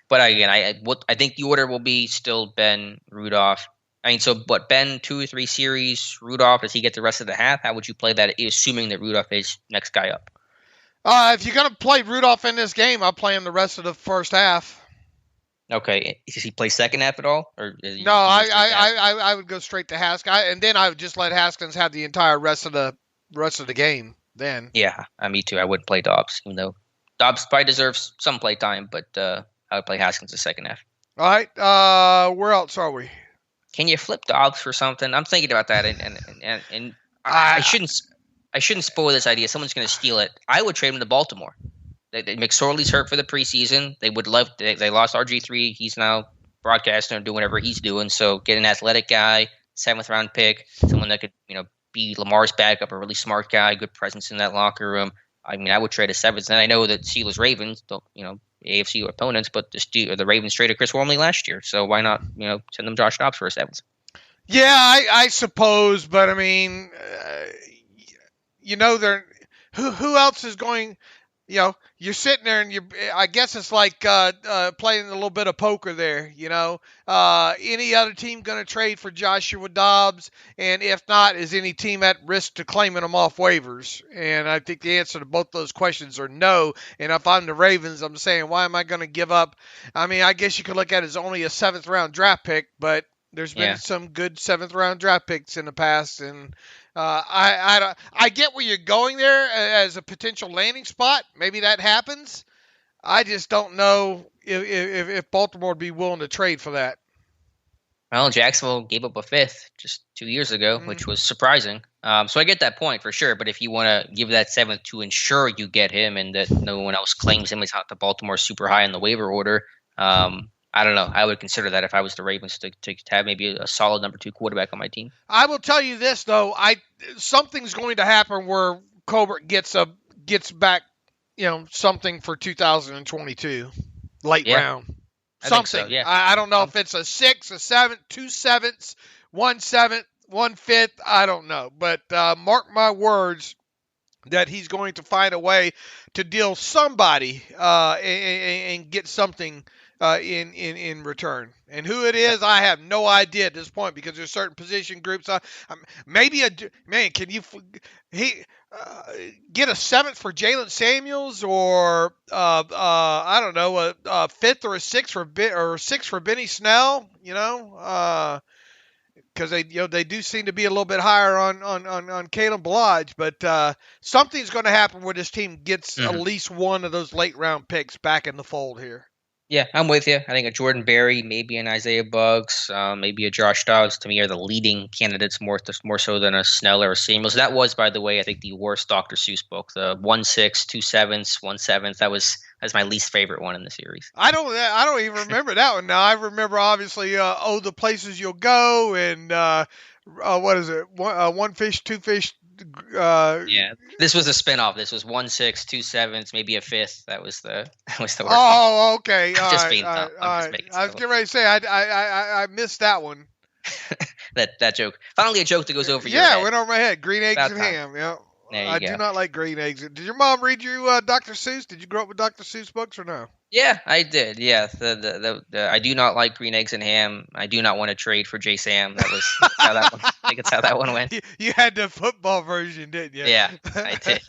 but again, I think the order will be still Ben, Rudolph. I mean, so what? Ben 2 or 3 series. Rudolph, does he get the rest of the half? How would you play that, assuming that Rudolph is next guy up? If you're going to play Rudolph in this game, I'll play him the rest of the first half. Okay. Does he play second half at all? No, I would go straight to Haskins, and then I would just let Haskins have the entire rest of the game. Then. Yeah, me too. I wouldn't play Dobbs, even though Dobbs probably deserves some play time, but I would play Haskins the second half. All right. Where else are we? Can you flip Dobbs for something? I'm thinking about that, and I shouldn't spoil this idea. Someone's going to steal it. I would trade him to Baltimore. McSorley's hurt for the preseason. They would love. They lost RG3. He's now broadcasting and doing whatever he's doing. So get an athletic guy, 7th round pick, someone that could be Lamar's backup, a really smart guy, good presence in that locker room. I mean, I would trade a 7th. And I know that Steelers Ravens don't, AFC opponents, but the Ravens traded Chris Wormley last year. So why not, send them Josh Dobbs for a 7th? Yeah, I suppose, but I mean, who else is going? You're sitting there and I guess it's like playing a little bit of poker there. Any other team going to trade for Joshua Dobbs? And if not, is any team at risk to claiming them off waivers? And I think the answer to both those questions are no. And if I'm the Ravens, I'm saying, why am I going to give up? I mean, I guess you could look at it as only a 7th round draft pick, but there's been some good 7th round draft picks in the past, and I get where you're going there as a potential landing spot. Maybe that happens. I just don't know if Baltimore would be willing to trade for that. Well, Jacksonville gave up a 5th just 2 years ago, which was surprising. So I get that point for sure. But if you want to give that 7th to ensure you get him and that no one else claims him, it's not the Baltimore super high in the waiver order. I don't know. I would consider that if I was the Ravens to have maybe a solid number 2 quarterback on my team. I will tell you this though, something's going to happen where Schobert gets back, something for 2022 late round. Something. So, yeah. I don't know if it's a 6, a 7, 2 7ths, 1 7th, 1 5th. I don't know, but mark my words that he's going to find a way to deal somebody and get something in return. And who it is, I have no idea at this point because there's certain position groups. Can you get a 7th for Jalen Samuels or I don't know, a 5th or a 6th for Benny Snell? Because they do seem to be a little bit higher on Caleb Lodge, but something's going to happen where this team gets at least one of those late round picks back in the fold here. Yeah, I'm with you. I think a Jordan Berry, maybe an Isaiah Buggs, maybe a Josh Dobbs, to me, are the leading candidates more so than a Snell or a Samuels. That was, by the way, I think the worst Dr. Seuss book. The 1-6, 2 7ths, 1 7th. That's my least favorite one in the series. I don't even remember that one now. I remember obviously the places you'll go and what is it? One fish, two fish. Yeah, this was a spinoff. This was 1-6, 2 7ths, maybe a 5th. That was the worst. Oh, okay. I'm just being dumb. I was getting ready to say I missed that one. that joke. Finally, a joke that goes over your head. Yeah, went over my head. Green eggs and ham. Yeah. I do not like green eggs. Did your mom read you Dr. Seuss? Did you grow up with Dr. Seuss books or no? Yeah, I did. Yeah, I do not like green eggs and ham. I do not want to trade for J. Sam. That's how that one. I think it's how that one went. You had the football version, didn't you? Yeah, I did.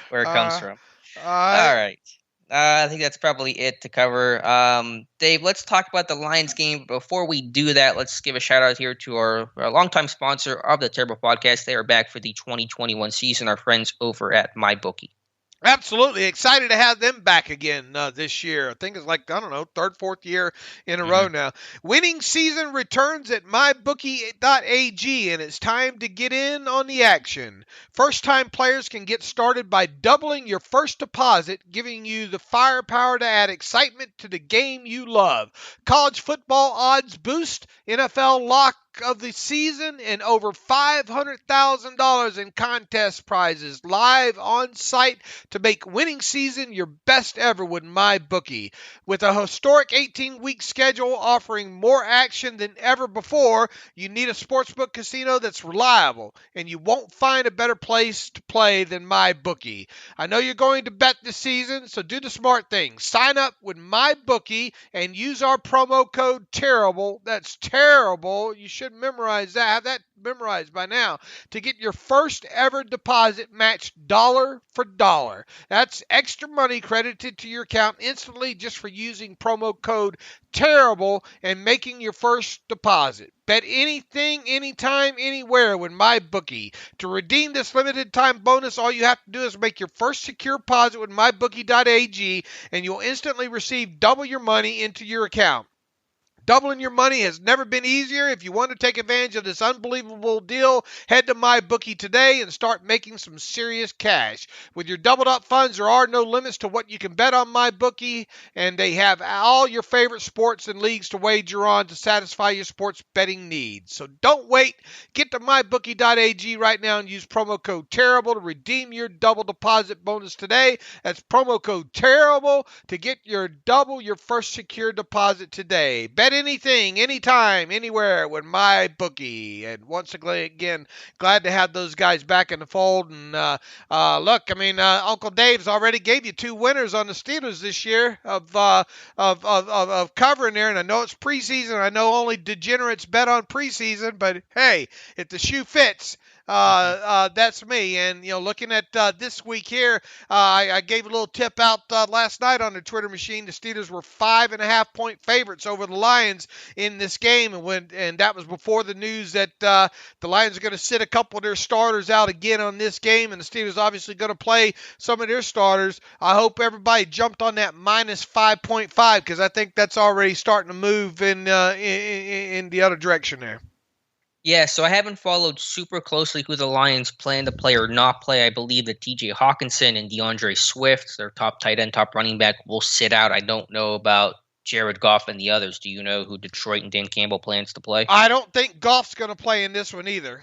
Where it comes from. All right. I think that's probably it to cover. Dave, let's talk about the Lions game. Before we do that, let's give a shout out here to our longtime sponsor of the Terrible Podcast. They are back for the 2021 season, our friends over at MyBookie. Absolutely. Excited to have them back again this year. I think it's like, 3rd, 4th year in a row now. Winning season returns at mybookie.ag, and it's time to get in on the action. First-time players can get started by doubling your first deposit, giving you the firepower to add excitement to the game you love. College football odds boost, NFL lock of the season and over $500,000 in contest prizes live on site to make winning season your best ever with MyBookie. With a historic 18-week schedule offering more action than ever before, you need a sportsbook casino that's reliable, and you won't find a better place to play than MyBookie. I know you're going to bet this season, so do the smart thing. Sign up with MyBookie and use our promo code TERRIBLE. That's terrible. You should memorize that. Have that memorized by now to get your first ever deposit matched dollar for dollar. That's extra money credited to your account instantly just for using promo code TERRIBLE and making your first deposit. Bet anything, anytime, anywhere with MyBookie. To redeem this limited time bonus, all you have to do is make your first secure deposit with MyBookie.ag and you'll instantly receive double your money into your account. Doubling your money has never been easier. If you want to take advantage of this unbelievable deal, head to MyBookie today and start making some serious cash. With your doubled up funds, there are no limits to what you can bet on MyBookie, and they have all your favorite sports and leagues to wager on to satisfy your sports betting needs. So don't wait. Get to MyBookie.ag right now and use promo code TERRIBLE to redeem your double deposit bonus today. That's promo code TERRIBLE to get your double your first secure deposit today. Bet anything, anytime, anywhere with MyBookie. And once again, glad to have those guys back in the fold. And look, I mean, Uncle Dave's already gave you 2 winners on the Steelers this year of covering there. And I know it's preseason. I know only degenerates bet on preseason, but hey, if the shoe fits, that's me. And, looking at this week here, I gave a little tip out last night on the Twitter machine. The Steelers were 5.5-point favorites over the Lions in this game. And that was before the news that the Lions are going to sit a couple of their starters out again on this game. And the Steelers obviously going to play some of their starters. I hope everybody jumped on that minus 5.5 because I think that's already starting to move in the other direction there. Yeah, so I haven't followed super closely who the Lions plan to play or not play. I believe that TJ Hawkinson and DeAndre Swift, their top tight end, top running back, will sit out. I don't know about Jared Goff and the others. Do you know who Detroit and Dan Campbell plans to play? I don't think Goff's going to play in this one either.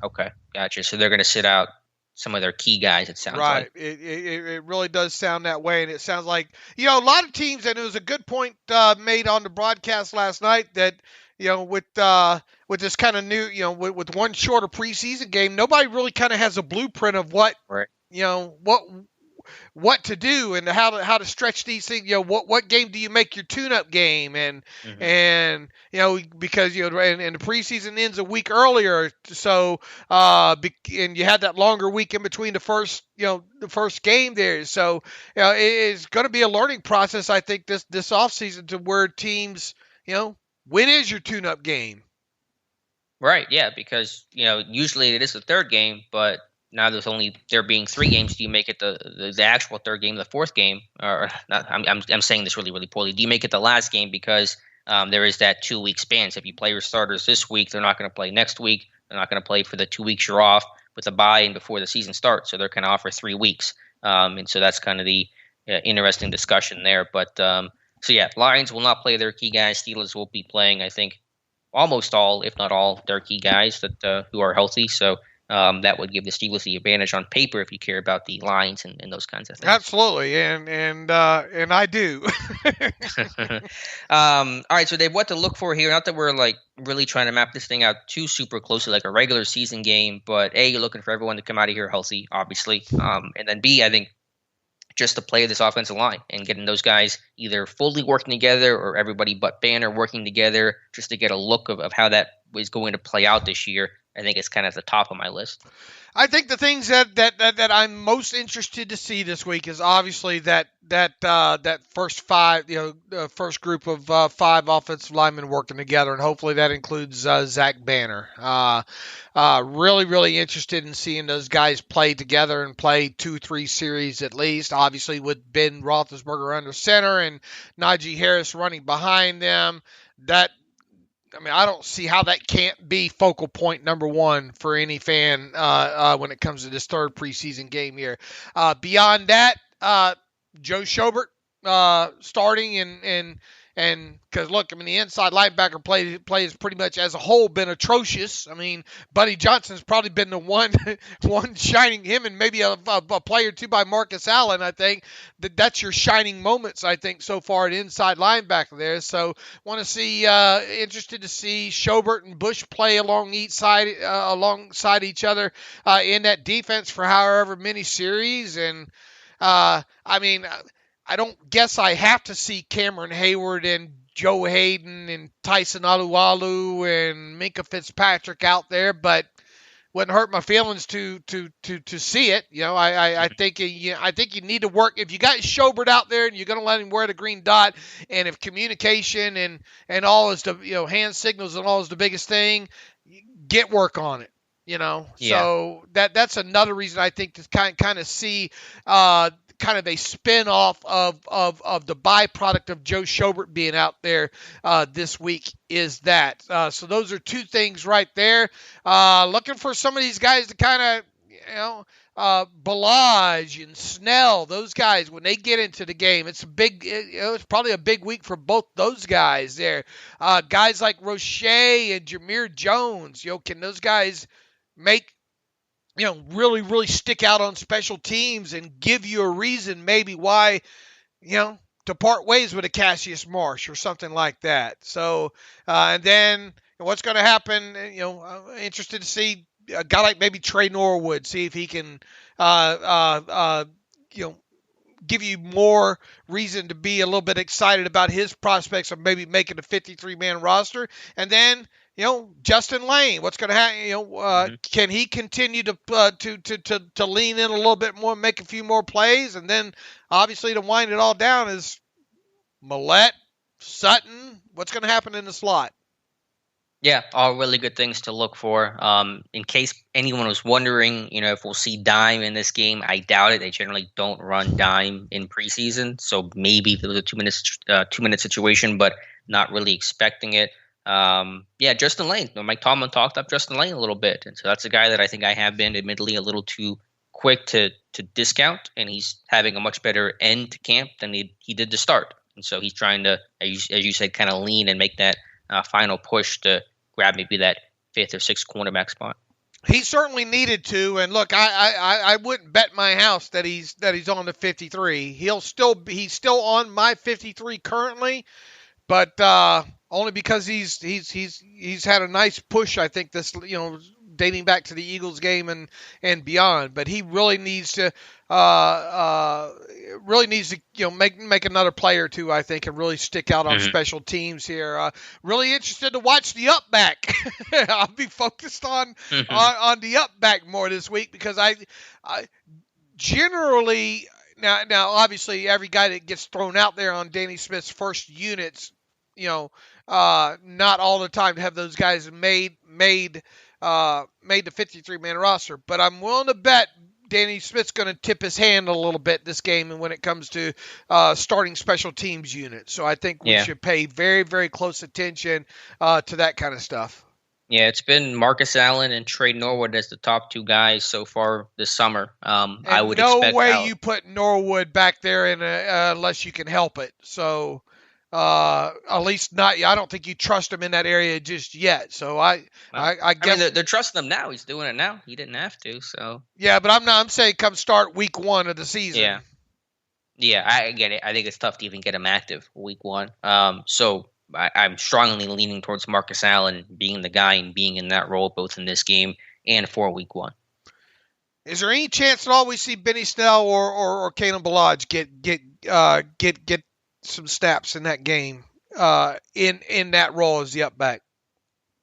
Okay, gotcha. So they're going to sit out some of their key guys, it sounds like. Right. It really does sound that way, and it sounds like, a lot of teams, and it was a good point made on the broadcast last night that, with this kind of new, with one shorter preseason game, nobody really kind of has a blueprint of what, right. What to do and how to stretch these things. What game do you make your tune-up game? And because and the preseason ends a week earlier, so and you had that longer week in between the first game there. So it's going to be a learning process, I think, this offseason to where teams, when is your tune-up game? Right, yeah, because usually it is the third game, but now there being 3 games. Do you make it the actual third game, the fourth game, or not? I'm saying this really, really poorly. Do you make it the last game because there is that 2-week span? So if you play your starters this week, they're not going to play next week. They're not going to play for the 2 weeks you're off with a bye and before the season starts. So they're kind of off for 3 weeks, and so that's kind of the interesting discussion there. But so yeah, Lions will not play their key guys. Steelers will be playing, I think, almost all, if not all, their key guys that who are healthy. So that would give the Steelers the advantage on paper if you care about the lines and those kinds of things. Absolutely, and I do. All right, so Dave, what to look for here? Not that we're like really trying to map this thing out too super closely, like a regular season game, but A, you're looking for everyone to come out of here healthy, obviously, and then B, I think just to play this offensive line and getting those guys either fully working together or everybody but Banner working together, just to get a look of how that is going to play out this year. I think it's kind of at the top of my list. I think the things that I'm most interested to see this week is obviously that first 5, the first group of 5 offensive linemen working together, and hopefully that includes Zach Banner. Really, really interested in seeing those guys play together and play 2-3 series at least. Obviously with Ben Roethlisberger under center and Najee Harris running behind them, I don't see how that can't be focal point number 1 for any fan when it comes to this third preseason game here. Beyond that, Joe Schobert starting and And because, look, I mean, the inside linebacker play has pretty much as a whole been atrocious. I mean, Buddy Johnson's probably been the one shining, him and maybe a play or two by Marcus Allen. I think that's your shining moments, I think, so far at inside linebacker there. So want to see, interested to see Schobert and Bush play alongside each other in that defense for however many series. And I mean, I don't guess I have to see Cameron Heyward and Joe Hayden and Tyson Alualu and Minka Fitzpatrick out there, but wouldn't hurt my feelings to see it. You know, I think you need to work. If you got Schobert out there and you're going to let him wear the green dot, and if communication and all is the, you know, hand signals and all is the biggest thing, get work on it. You know, so that's another reason I think to kind of see kind of a spin-off of the byproduct of Joe Schobert being out there this week is that. So those are two things right there. Looking for some of these guys to kind of, you know, Balaj and Snell, those guys, when they get into the game, it's it's probably a big week for both those guys there. Guys like Roche and Jameer Jones, you know, can those guys make, you know, really, really stick out on special teams and give you a reason maybe why, you know, to part ways with a Cassius Marsh or something like that. So, and then what's going to happen, you know, interested to see a guy like maybe Trey Norwood, see if he can, you know, give you more reason to be a little bit excited about his prospects of maybe making a 53-man roster. And then, you know, Justin Lane, what's going to happen? You know, can he continue to lean in a little bit more, make a few more plays, and then obviously to wind it all down is Millette, Sutton. What's going to happen in the slot? Yeah, all really good things to look for. In case anyone was wondering, you know, if we'll see dime in this game, I doubt it. They generally don't run dime in preseason, so maybe it was a 2-minute situation, but not really expecting it. Yeah, Justin Lane. Mike Tomlin talked up Justin Lane a little bit, and so that's a guy that I think I have been admittedly a little too quick to discount, and he's having a much better end to camp than he did to start. And so he's trying to, as you said, kind of lean and make that final push to grab maybe that 5th or 6th cornerback spot. He certainly needed to, and look, I wouldn't bet my house that he's on the 53. He's still on my 53 currently, but only because he's had a nice push, I think, this, you know, dating back to the Eagles game and beyond. But he really needs to you know, make another play or two, I think, and really stick out on special teams here. Really interested to watch the up back. I'll be focused on the up back more this week, because I generally now obviously every guy that gets thrown out there on Danny Smith's first units, you know, not all the time to have those guys made the 53-man roster, but I'm willing to bet Danny Smith's going to tip his hand a little bit this game, and when it comes to starting special teams units. So I think we should pay very, very close attention to that kind of stuff. Yeah, it's been Marcus Allen and Trey Norwood as the top two guys so far this summer. I would expect no way you put Norwood back there in unless you can help it. So at least not. I don't think you trust him in that area just yet. So I guess mean, they're trusting him now. He's doing it now. He didn't have to. So yeah, but I'm saying come start week 1 of the season. Yeah, I get it. I think it's tough to even get him active week 1. So I'm strongly leaning towards Marcus Allen being the guy and being in that role both in this game and for week 1. Is there any chance at all we see Benny Snell or Kalen Balaj get some snaps in that game in that role as the up back?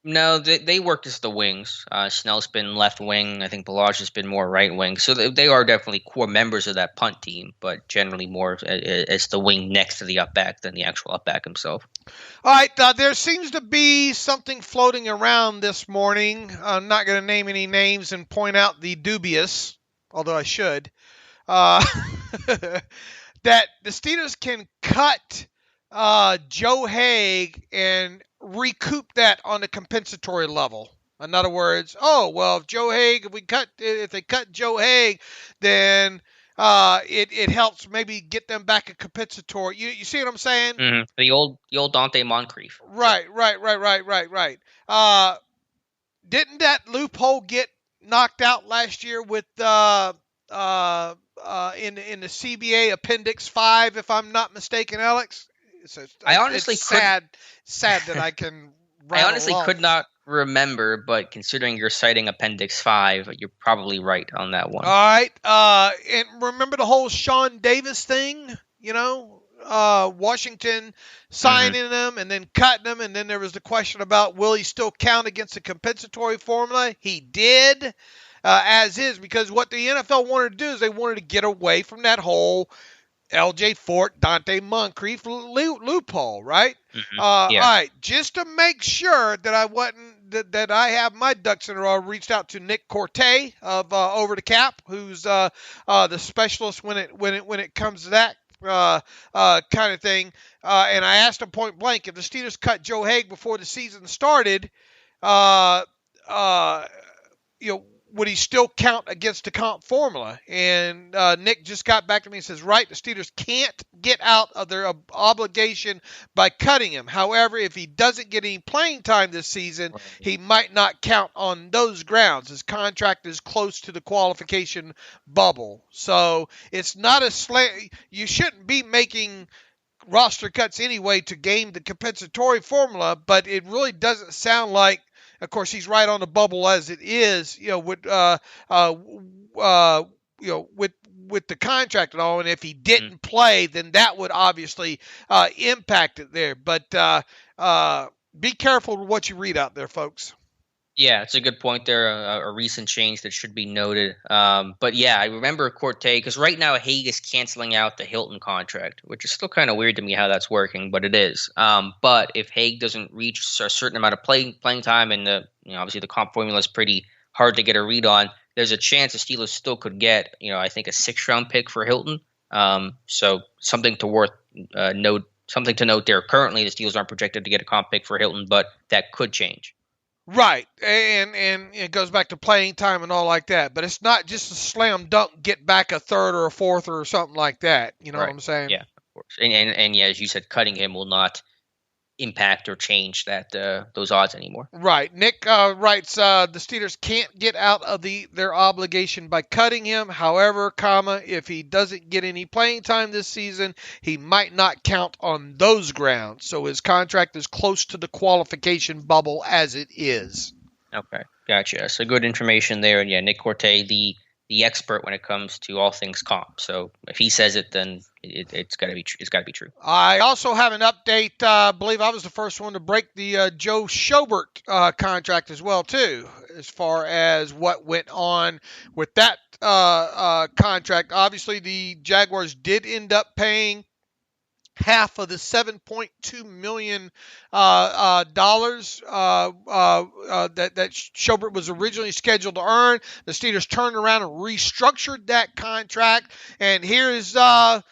No, they worked as the wings. Snell's been left wing. I think Balaj has been more right wing. So they are definitely core members of that punt team, but generally more as the wing next to the up back than the actual up back himself. All right, there seems to be something floating around this morning. I'm not going to name any names and point out the dubious, although I should, that the Steelers can cut Joe Haig and recoup that on the compensatory level. In other words, if they cut Joe Haig, then it helps maybe get them back a compensatory. You see what I'm saying? Mm-hmm. The old Dante Moncrief. Right. Didn't that loophole get knocked out last year with in the CBA Appendix 5, if I'm not mistaken, Alex? I honestly it's sad that I can. I honestly could not remember, but considering you're citing Appendix 5, you're probably right on that one. All right. And remember the whole Sean Davis thing, Washington signing him and then cutting him, and then there was the question about will he still count against the compensatory formula? He did, as is, because what the NFL wanted to do is they wanted to get away from that whole L.J. Fort, Dante Moncrief loophole, right? All right, just to make sure that I wasn't that I have my ducks in a row, I reached out to Nick Corte of Over the Cap, who's the specialist when it comes to that kind of thing, and I asked him point blank if the Steelers cut Joe Haeg before the season started, would he still count against the comp formula? And Nick just got back to me and says, right, the Steelers can't get out of their obligation by cutting him. However, if he doesn't get any playing time this season, he might not count on those grounds. His contract is close to the qualification bubble. So it's not you shouldn't be making roster cuts anyway to game the compensatory formula, but it really doesn't sound like. Of course, he's right on the bubble as it is, with the contract and all. And if he didn't play, then that would obviously impact it there. But be careful with what you read out there, folks. Yeah, it's a good point there. A recent change that should be noted. But yeah, I remember Corte because right now Haeg is canceling out the Hilton contract, which is still kind of weird to me how that's working, but it is. But if Haeg doesn't reach a certain amount of playing time, and obviously the comp formula is pretty hard to get a read on, there's a chance the Steelers still could get I think a 6th-round pick for Hilton. So something to note there. Currently, the Steelers aren't projected to get a comp pick for Hilton, but that could change. Right, and it goes back to playing time and all like that. But it's not just a slam dunk, get back a 3rd or a 4th or something like that. You know what I'm saying? Yeah, of course. And yeah, as you said, cutting him will not impact or change those odds anymore. Right. Nick writes, the Steelers can't get out of their obligation by cutting him. However, if he doesn't get any playing time this season, he might not count on those grounds. So his contract is close to the qualification bubble as it is. Okay, gotcha. So good information there. And yeah, Nick Corte, the expert when it comes to all things comp. So if he says it, then it's got to be true. It's got to be true. I also have an update. I believe I was the first one to break the Joe Schobert contract as well, too, as far as what went on with that contract. Obviously, the Jaguars did end up paying half of the $7.2 million that Schobert was originally scheduled to earn. The Steelers turned around and restructured that contract, and here's the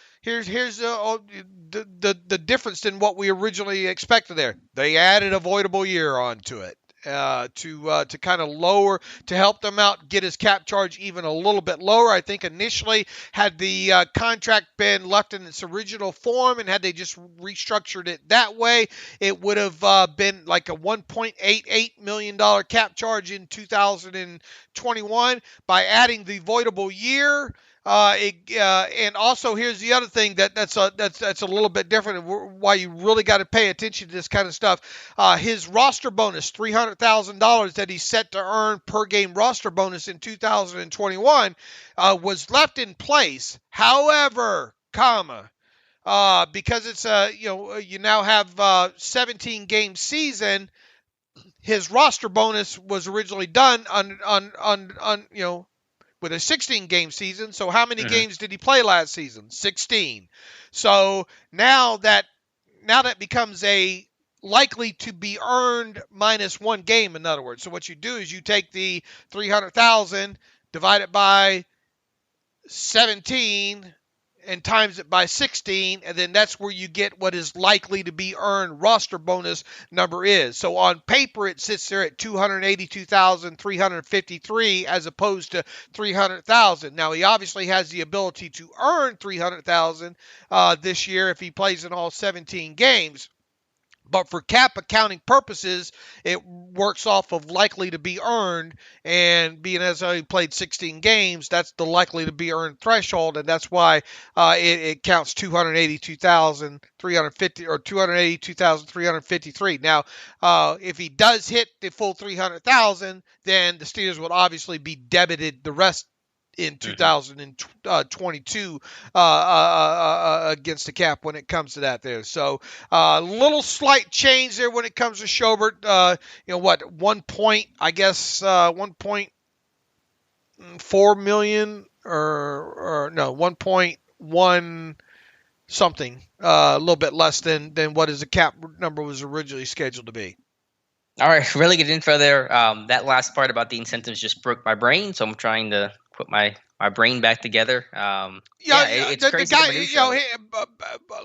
difference than what we originally expected there. They added a voidable year onto it. To kind of lower, to help them out, get his cap charge even a little bit lower. I think initially, had the contract been left in its original form and had they just restructured it that way, it would have been like a $1.88 million cap charge in 2021. By adding the voidable year, and also here's the other thing that's a little bit different, why you really got to pay attention to this kind of stuff. His roster bonus, $300,000 that he's set to earn per game roster bonus in 2021, was left in place. However, because it's you now have 17 game season, his roster bonus was originally done on with a 16-game season. So how many games did he play last season? 16. So now that becomes a likely to be earned minus 1 game, in other words. So what you do is you take the 300,000, divide it by 17, and times it by 16, and then that's where you get what is likely to be earned roster bonus number is. So on paper, it sits there at 282,353 as opposed to 300,000. Now he obviously has the ability to earn 300,000 this year if he plays in all 17 games. But for cap accounting purposes, it works off of likely to be earned, and being as he played 16 games, that's the likely to be earned threshold, and that's why it counts 282,350 or 282,353. Now, if he does hit the full 300,000, then the Steelers would obviously be debited the rest in 2022 against the cap when it comes to that there. So little slight change there when it comes to Schobert. 1.4 million or no, 1.1 something, a little bit less than what his cap number was originally scheduled to be. All right, really good info there. That last part about the incentives just broke my brain, so I'm trying to put my brain back together. It's crazy.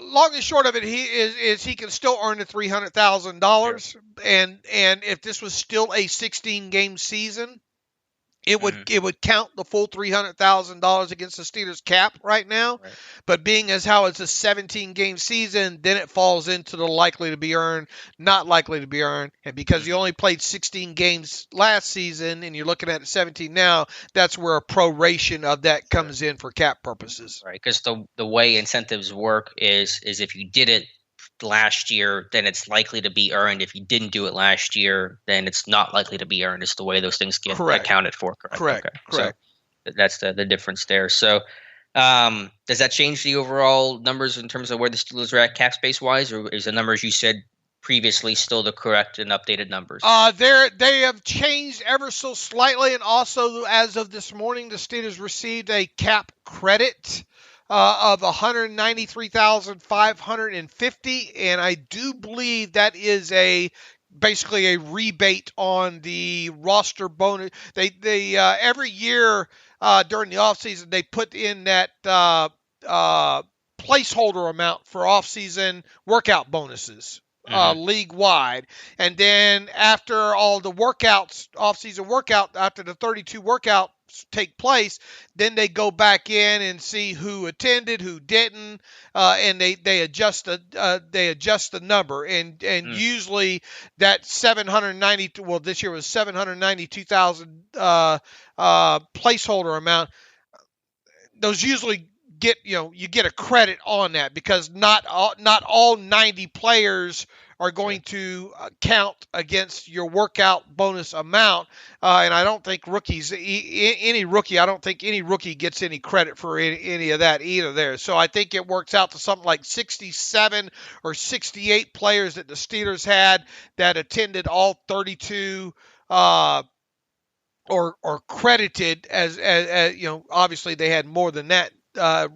Long and short of it, he can still earn the $300,000, and if this was still a 16-game season, it would count the full $300,000 against the Steelers cap right now. Right. But being as how it's a 17-game season, then it falls into the likely to be earned, not likely to be earned. And because you only played 16 games last season and you're looking at 17 now, that's where a proration of that comes in for cap purposes. Right, because the way incentives work is if you did it last year, then it's likely to be earned. If you didn't do it last year, then it's not likely to be earned. It's the way those things get accounted for. Correct. Okay. So that's the difference there. So does that change the overall numbers in terms of where the Steelers are at cap space wise, or is the numbers you said previously still the correct and updated numbers? They have changed ever so slightly, and also as of this morning, the Steelers received a cap credit of 193,550, and I do believe that is basically a rebate on the roster bonus. They every year during the offseason they put in that placeholder amount for offseason workout bonuses. League wide, and then after all the workouts, off-season workout, after the 32 workouts take place, then they go back in and see who attended, who didn't, and they adjust the number, and usually that 790. Well, this year was 792,000 placeholder amount. Those usually you get a credit on that, because not all 90 players are going to count against your workout bonus amount, and I don't think any rookie gets any credit for any of that either there. So I think it works out to something like 67 or 68 players that the Steelers had that attended all 32 or credited as obviously they had more than that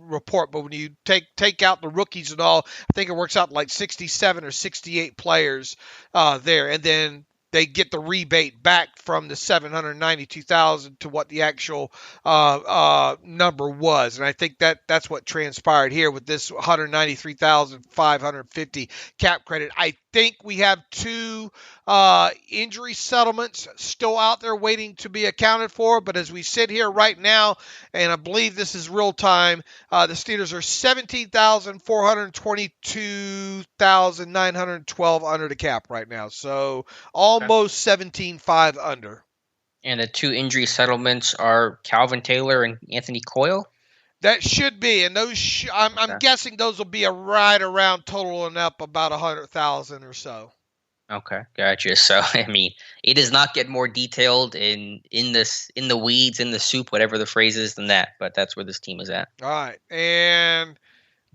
report, but when you take out the rookies and all, I think it works out like 67 or 68 players there, and then they get the rebate back from the 792,000 to what the actual number was, and I think that's what transpired here with this 193,550 cap credit. I think we have two injury settlements still out there waiting to be accounted for, but as we sit here right now, and I believe this is real time, the Steelers are 17,422,912 under the cap right now, so almost 17.5 under. And the two injury settlements are Calvin Taylor and Anthony Coyle? That should be, and those I'm guessing those will be right around totaling up about 100,000 or so. Okay, gotcha. So I mean, it does not get more detailed in the weeds, in the soup, whatever the phrase is, than that. But that's where this team is at. All right, and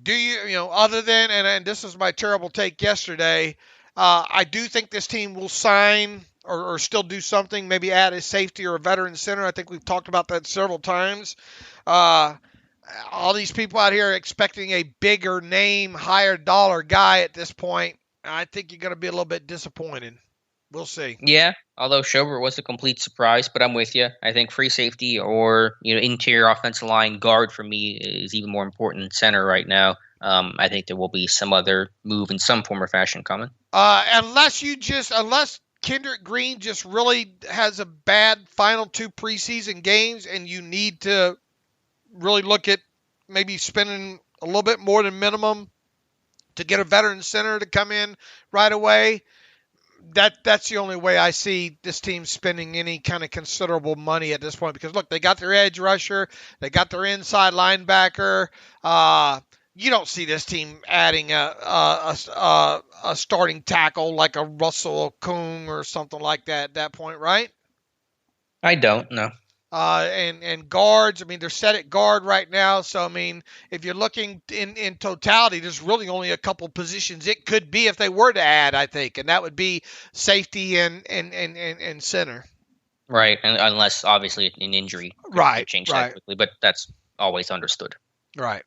do you other than and this is my terrible take yesterday, I do think this team will sign or still do something, maybe add a safety or a veteran center. I think we've talked about that several times. All these people out here expecting a bigger name, higher dollar guy at this point, I think you're going to be a little bit disappointed We'll see. Yeah, although Schobert was a complete surprise, but I'm with you. I think free safety or interior offensive line guard for me is even more important than center right now. I think there will be some other move in some form or fashion coming. Unless Kendrick Green just really has a bad final 2 preseason games, and you need to really look at maybe spending a little bit more than minimum to get a veteran center to come in right away. That's the only way I see this team spending any kind of considerable money at this point. Because look, they got their edge rusher, they got their inside linebacker. You don't see this team adding a starting tackle like a Russell Okung or something like that at that point, right? I don't know. And guards, I mean, they're set at guard right now. So, I mean, if you're looking in totality, there's really only a couple positions it could be if they were to add, I think. And that would be safety and center. Right, and unless, obviously, an injury could change that quickly. But that's always understood. Right.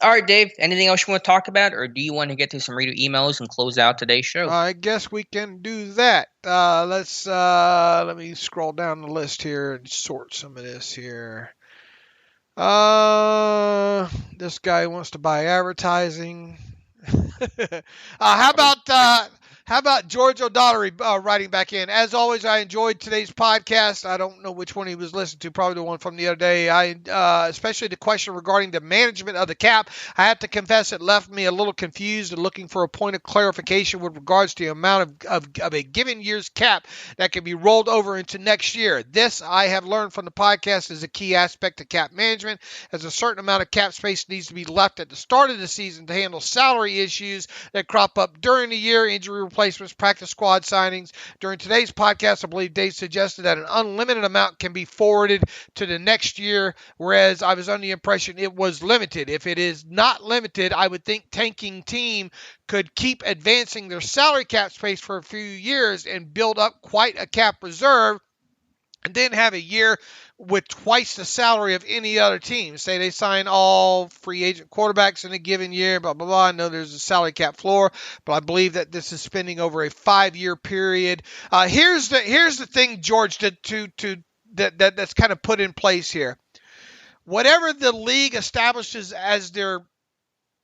All right, Dave, anything else you want to talk about, or do you want to get to some reader emails and close out today's show? I guess we can do that. Let me scroll down the list here and sort some of this here. This guy wants to buy advertising. How about George O'Donnell writing back in? As always, I enjoyed today's podcast. I don't know which one he was listening to, probably the one from the other day. Especially the question regarding the management of the cap. I have to confess it left me a little confused and looking for a point of clarification with regards to the amount of a given year's cap that can be rolled over into next year. This, I have learned from the podcast, is a key aspect of cap management, as a certain amount of cap space needs to be left at the start of the season to handle salary issues that crop up during the year, injury replacements, practice squad signings. During today's podcast, I believe Dave suggested that an unlimited amount can be forwarded to the next year, whereas I was under the impression it was limited. If it is not limited, I would think tanking team could keep advancing their salary cap space for a few years and build up quite a cap reserve, and then have a year with twice the salary of any other team. Say they sign all free agent quarterbacks in a given year, blah, blah, blah. I know there's a salary cap floor, but I believe that this is spending over a 5-year period. Here's the thing, George, that's kind of put in place here. Whatever the league establishes as the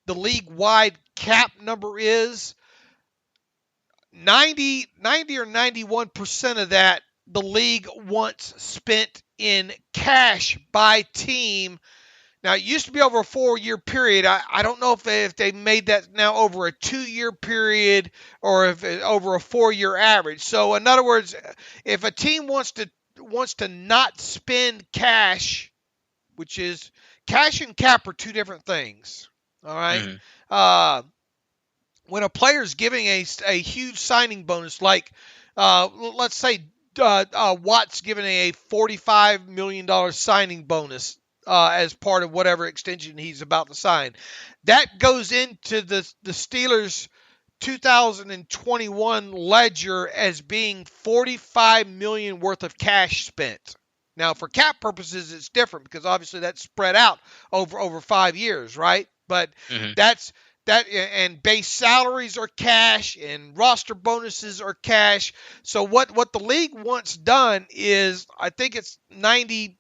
league-wide cap number is, 90 or 91% of that the league wants spent in cash by team. Now, it used to be over a 4-year period. I don't know if they made that now over a 2-year period or if over a 4-year average. So, in other words, if a team wants to not spend cash, which is cash and cap are two different things. All right. Mm-hmm. When a player's giving a huge signing bonus, like let's say Watt's given a $45 million signing bonus as part of whatever extension he's about to sign. That goes into the Steelers' 2021 ledger as being $45 million worth of cash spent. Now, for cap purposes, it's different because obviously that's spread out over 5 years, right? But that, and base salaries are cash and roster bonuses are cash. So what the league wants done is, I think it's 90%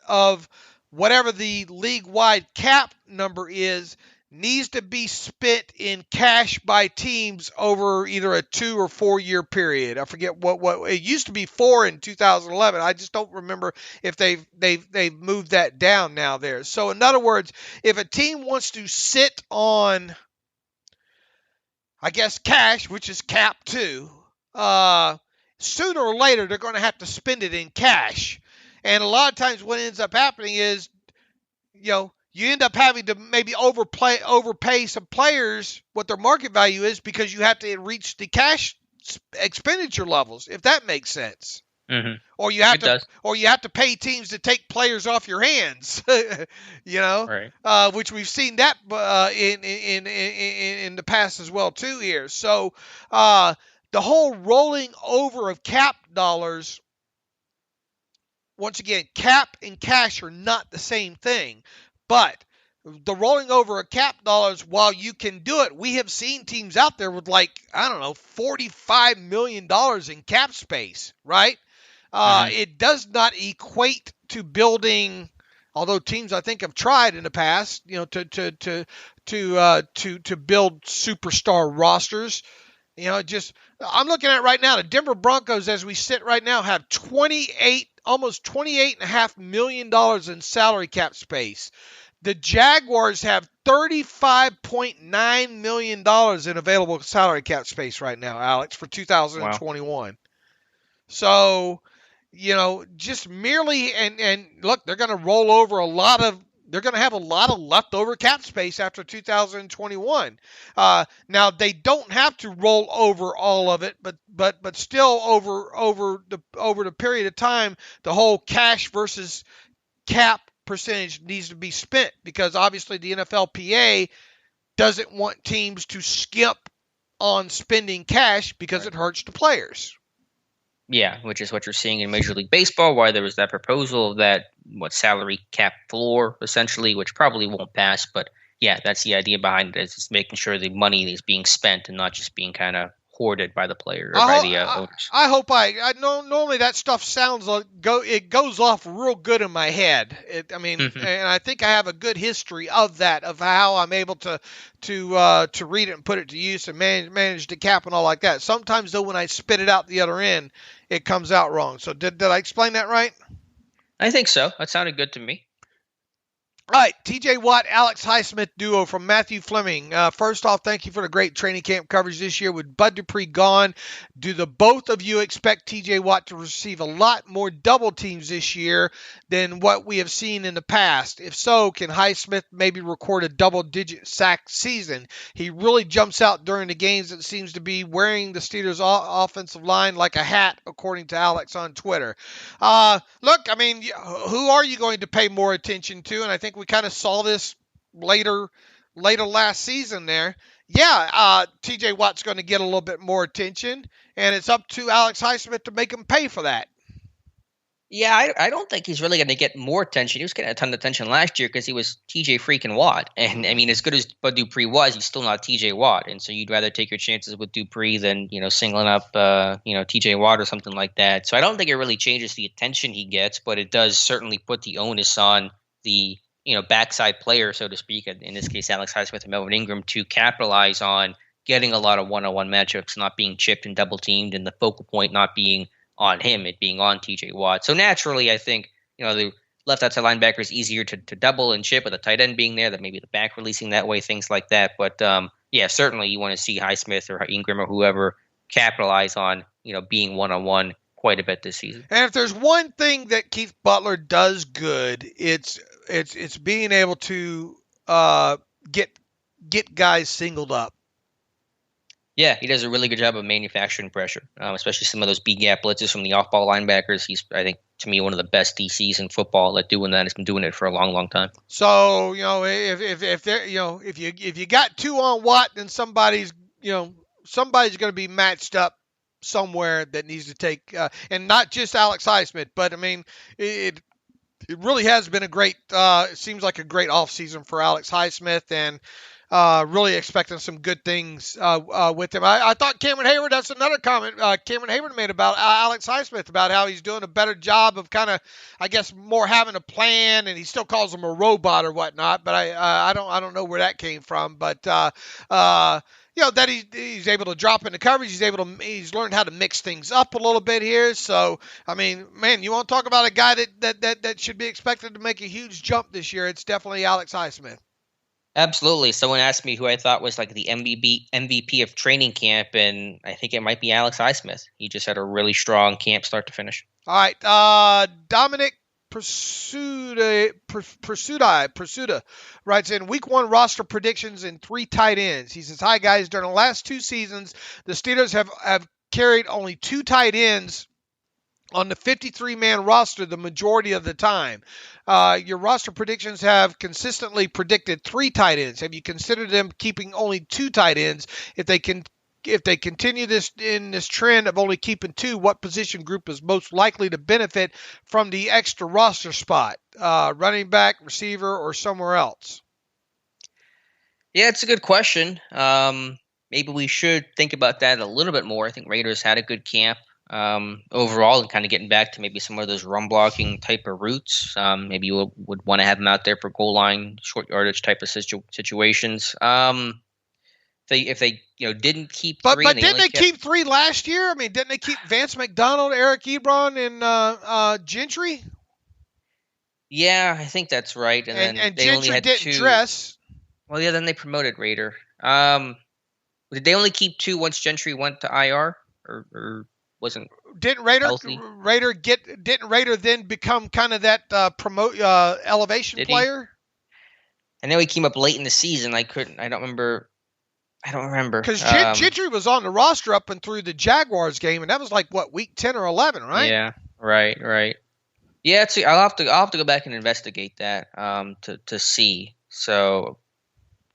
of whatever the league-wide cap number is needs to be spent in cash by teams over either a 2 or 4 year period. I forget what it used to be 4 in 2011. I just don't remember if they've moved that down now there. So in other words, if a team wants to sit on, I guess, cash, which is cap too, sooner or later they're going to have to spend it in cash. And a lot of times what ends up happening is, you end up having to maybe overpay some players what their market value is because you have to reach the cash expenditure levels, if that makes sense. Mm-hmm. Or you have to pay teams to take players off your hands, right. Which we've seen that in the past as well too here. So the whole rolling over of cap dollars, once again, cap and cash are not the same thing. But the rolling over of cap dollars, while you can do it, we have seen teams out there with $45 million in cap space, right? It does not equate to building, although teams I think have tried in the past, to build superstar rosters. I'm looking at right now, the Denver Broncos, as we sit right now, have almost $28.5 million in salary cap space. The Jaguars have $35.9 million in available salary cap space right now, Alex, for 2021. Wow. So, just merely, and look, they're going to roll over they're going to have a lot of leftover cap space after 2021. Now they don't have to roll over all of it, but still over the period of time, the whole cash versus cap percentage needs to be spent, because obviously the NFLPA doesn't want teams to skip on spending cash because it hurts the players. Yeah, which is what you're seeing in Major League Baseball, why there was that proposal of that salary cap floor, essentially, which probably won't pass. But yeah, that's the idea behind it, is just making sure the money is being spent and not just being kind of hoarded by the player or by the owners. I hope I know. Normally that stuff sounds like it goes off real good in my head. And I think I have a good history of that, of how I'm able to read it and put it to use and manage the cap and all like that. Sometimes though, when I spit it out the other end, it comes out wrong. So did I explain that right? I think so. That sounded good to me. All right, T.J. Watt, Alex Highsmith duo from Matthew Fleming. First off, thank you for the great training camp coverage this year. With Bud Dupree gone, do the both of you expect T.J. Watt to receive a lot more double teams this year than what we have seen in the past? If so, can Highsmith maybe record a double-digit sack season? He really jumps out during the games and seems to be wearing the Steelers' offensive line like a hat, according to Alex on Twitter. Look, who are you going to pay more attention to? And I think we kind of saw this later last season there. Yeah, T.J. Watt's going to get a little bit more attention, and it's up to Alex Highsmith to make him pay for that. Yeah, I don't think he's really going to get more attention. He was getting a ton of attention last year because he was T.J. freaking Watt. And, as good as Bud Dupree was, he's still not T.J. Watt. And so you'd rather take your chances with Dupree than, singling up, T.J. Watt or something like that. So I don't think it really changes the attention he gets, but it does certainly put the onus on the backside player, so to speak, in this case, Alex Highsmith and Melvin Ingram, to capitalize on getting a lot of one-on-one matchups, not being chipped and double-teamed, and the focal point not being on him, it being on T.J. Watt. So naturally, I think, the left outside linebacker is easier to double and chip with a tight end being there, than maybe the back releasing that way, things like that. But, yeah, certainly you want to see Highsmith or Ingram or whoever capitalize on, being one-on-one quite a bit this season. And if there's one thing that Keith Butler does good, it's being able to get guys singled up. Yeah, he does a really good job of manufacturing pressure, especially some of those B-gap blitzes from the off-ball linebackers. He's, I think, to me, one of the best DCs in football at doing that. He's been doing it for a long, long time. So, if you got two on Watt, then somebody's going to be matched up somewhere that needs to take, and not just Alex Highsmith, but it really has been it seems like a great offseason for Alex Highsmith, and really expecting some good things with him. I thought Cameron Heyward, that's another comment Cameron Heyward made about Alex Highsmith, about how he's doing a better job of kind of, I guess, more having a plan, and he still calls him a robot or whatnot, but I don't know where that came from, but that he's able to drop into coverage. He's learned how to mix things up a little bit here. So, man, you want to talk about a guy that should be expected to make a huge jump this year? It's definitely Alex Highsmith. Absolutely. Someone asked me who I thought was like the MVP of training camp, and I think it might be Alex Highsmith. He just had a really strong camp start to finish. All right. Dominic Pursuta writes in, week 1 roster predictions and 3 tight ends. He says, hi guys, during the last 2 seasons, the Steelers have carried only 2 tight ends on the 53-man roster the majority of the time. Your roster predictions have consistently predicted 3 tight ends. Have you considered them keeping only 2 tight ends? If they continue this trend of only keeping 2, what position group is most likely to benefit from the extra roster spot? Running back, receiver, or somewhere else? Yeah, it's a good question. Maybe we should think about that a little bit more. I think Raiders had a good camp overall, and kind of getting back to maybe some of those run blocking type of routes. Maybe you would want to have them out there for goal line, short yardage type of situations. If they didn't keep three, but didn't they keep three last year? I mean, didn't they keep Vance McDonald, Eric Ebron, and Gentry? Yeah, I think that's right. And then they Gentry only had didn't two. dress. Well, yeah, then they promoted Raider. Did they only keep two once Gentry went to IR, or wasn't? Didn't healthy? Didn't Raider then become kind of that elevation player? I know he came up late in the season. I don't remember. Because Gentry was on the roster up and through the Jaguars game, and that was like what, week 10 or 11, right? Yeah, right. Yeah, I'll have to go back and investigate that to see. So,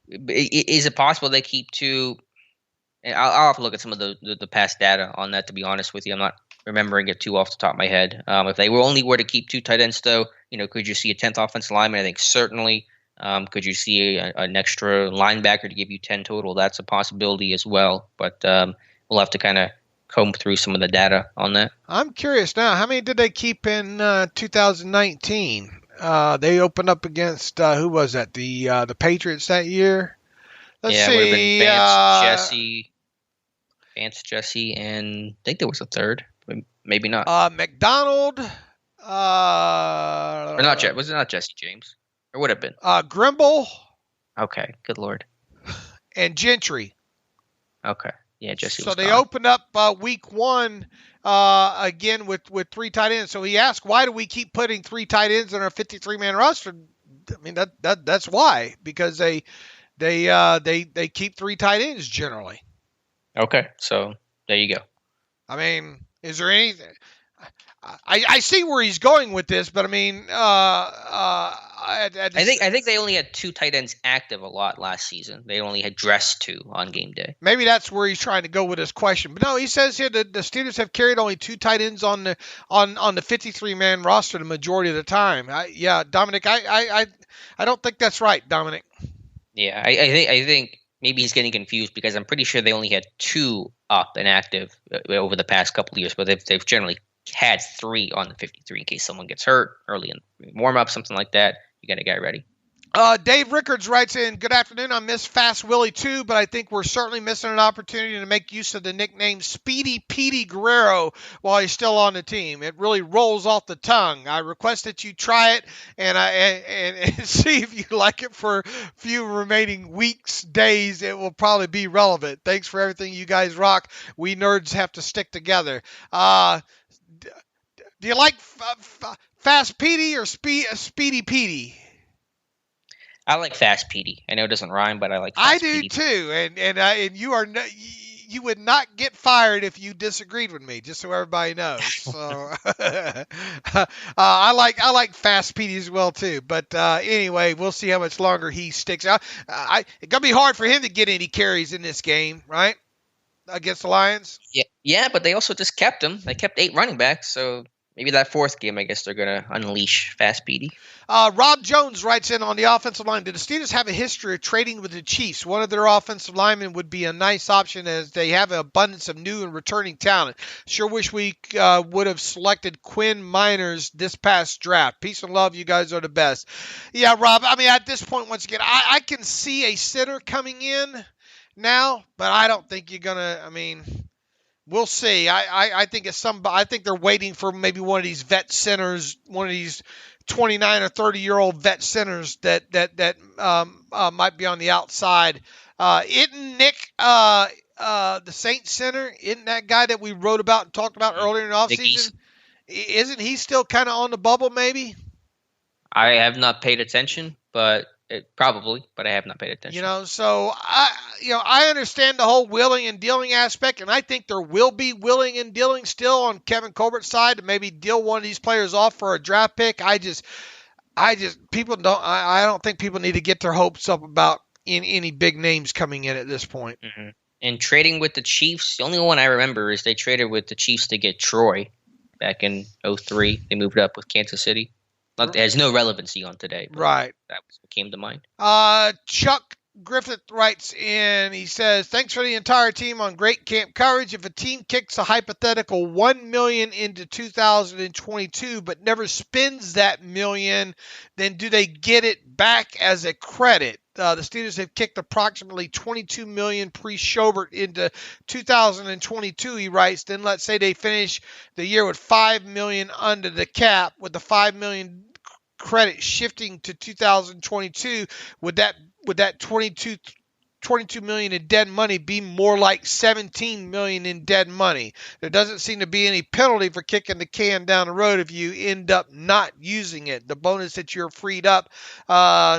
is it possible they keep two? And I'll have to look at some of the past data on that. To be honest with you, I'm not remembering it too off the top of my head. If they were to keep two tight ends, though, could you see a 10th offensive lineman? I think certainly. Could you see an extra linebacker to give you 10 total? That's a possibility as well. But we'll have to kind of comb through some of the data on that. I'm curious now. How many did they keep in 2019? They opened up against who was that? The Patriots that year. Let's see. It would have been Vance, Jesse, and I think there was a third. Maybe not. McDonald. Or not? Was it not Jesse James? Or would have been? Grimble. Okay. Good Lord. And Gentry. Okay. Yeah, Jesse. So they opened up week 1 again with three tight ends. So he asked, why do we keep putting three tight ends on our 53-man roster? I mean, that's why, because they keep three tight ends generally. Okay, so there you go. I mean, is there anything? I see where he's going with this, but I mean, I think they only had two tight ends active a lot last season. They only had dressed two on game day. Maybe that's where he's trying to go with his question. But no, he says here that the Steelers have carried only two tight ends on the 53-man roster the majority of the time. Dominic, I don't think that's right, Dominic. Yeah, I think maybe he's getting confused because I'm pretty sure they only had two up and active over the past couple of years, but they've generally had three on the 53 in case someone gets hurt early in warm-up, something like that. You got a guy ready. Dave Rickards writes in, good afternoon. I miss Fast Willie too, but I think we're certainly missing an opportunity to make use of the nickname Speedy Petey Guerrero while he's still on the team. It really rolls off the tongue. I request that you try it and see if you like it for a few remaining weeks, days. It will probably be relevant. Thanks for everything you guys rock. We nerds have to stick together. Do you like Fast Petey or Speedy Petey? I like Fast Petey. I know it doesn't rhyme, but I like Fast Petey. I do too, and you would not get fired if you disagreed with me, just so everybody knows. So I like Fast Petey as well too. But anyway, we'll see how much longer he sticks out. It's gonna be hard for him to get any carries in this game, right? Against the Lions. Yeah, but they also just kept him. They kept 8 running backs, so maybe that fourth game, I guess they're going to unleash Fast Petey. Rob Jones writes in on the offensive line. Did the Steelers have a history of trading with the Chiefs? One of their offensive linemen would be a nice option as they have an abundance of new and returning talent. Sure wish we would have selected Quinn Miners this past draft. Peace and love. You guys are the best. Yeah, Rob, I mean, at this point, once again, I can see a center coming in now, but I don't think you're going to, I mean, we'll see. I think I think they're waiting for maybe one of these vet centers, one of these 29 or 30-year-old vet centers that might be on the outside. Isn't Nick the Saints center? Isn't that guy that we wrote about and talked about earlier in the offseason? Isn't he still kind of on the bubble? Maybe. I have not paid attention, but. Probably, but I have not paid attention. So I understand the whole willing and dealing aspect, and I think there will be willing and dealing still on Kevin Colbert's side to maybe deal one of these players off for a draft pick. I don't think people need to get their hopes up about any big names coming in at this point. Mm-hmm. And trading with the Chiefs, the only one I remember is they traded with the Chiefs to get Troy back in 2003. They moved up with Kansas City. It has no relevancy on today. Right. That was what came to mind. Chuck Griffith writes in, he says, thanks for the entire team on great camp coverage. If a team kicks a hypothetical $1 million into 2022 but never spends that million, then do they get it back as a credit? The Steelers have kicked approximately $22 million pre-Schobert into 2022, he writes. Then let's say they finish the year with $5 million under the cap, with the $5 million credit shifting to 2022. Would that 22 million in dead money be more like 17 million in dead money? There doesn't seem to be any penalty for kicking the can down the road if you end up not using it. The bonus that you're freed up,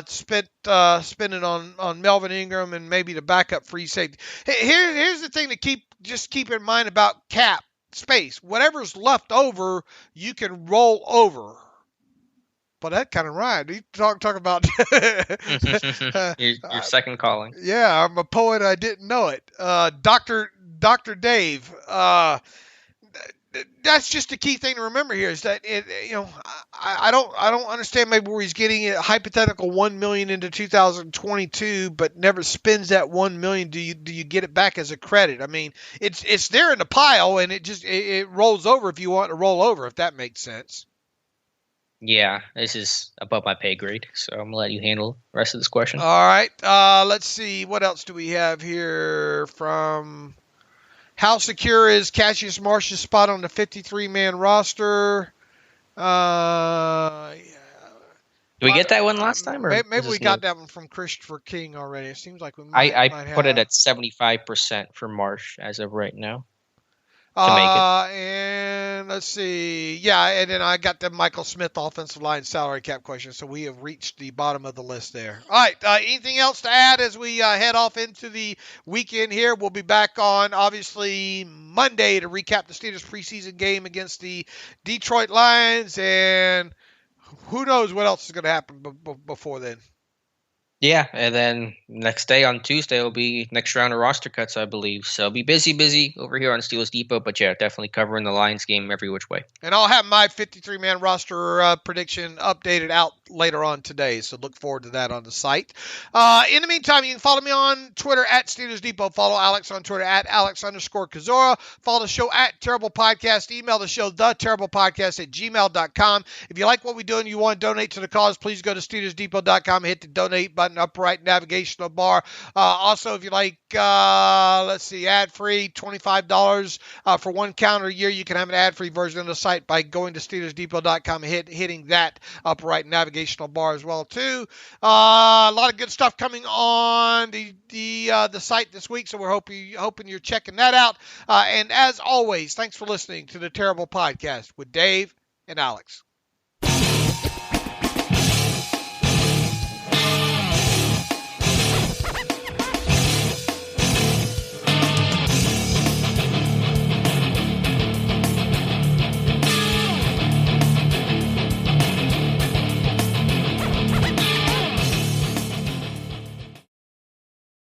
spending on Melvin Ingram and maybe the backup free safety. Here's the thing to keep in mind about cap space. Whatever's left over, you can roll over. But that kind of rhymed. You talk about your second calling. Yeah, I'm a poet. I didn't know it. Dr. Dave. That's just the key thing to remember here is that I don't understand maybe where he's getting a hypothetical $1 million into 2022, but never spends that $1 million. Do you get it back as a credit? I mean, it's there in the pile, and it rolls over if you want to roll over. If that makes sense. Yeah, this is above my pay grade, so I'm going to let you handle the rest of this question. All right. Let's see. What else do we have here from how secure is Cassius Marsh's spot on the 53-man roster? Did we get that one last time? Or maybe we got that one from Christopher King already. It seems like we might have. I put it at 75% for Marsh as of right now. To make it. And let's see. Yeah, and then I got the Michael Smith offensive line salary cap question. So we have reached the bottom of the list there. All right. Anything else to add as we head off into the weekend here? We'll be back on, obviously, Monday to recap the Steelers preseason game against the Detroit Lions. And who knows what else is going to happen before then. Yeah, and then next day on Tuesday will be next round of roster cuts, I believe. So be busy over here on Steelers Depot. But yeah, definitely covering the Lions game every which way. And I'll have my 53-man roster prediction updated out later on today. So look forward to that on the site. In the meantime, you can follow me on Twitter at Steelers Depot. Follow Alex on Twitter at Alex_Kozora. Follow the show at Terrible Podcast. Email the show, theterriblepodcast@gmail.com. If you like what we do and you want to donate to the cause, please go to SteelersDepot.com and hit the donate button, upper right navigational bar. Also, if you like, ad-free, $25 for one calendar year. You can have an ad-free version of the site by going to SteelersDepot.com and hitting that upper right navigational bar as well, too. A lot of good stuff coming on the site this week, so we're hoping you're checking that out. And as always, thanks for listening to the Terrible Podcast with Dave and Alex.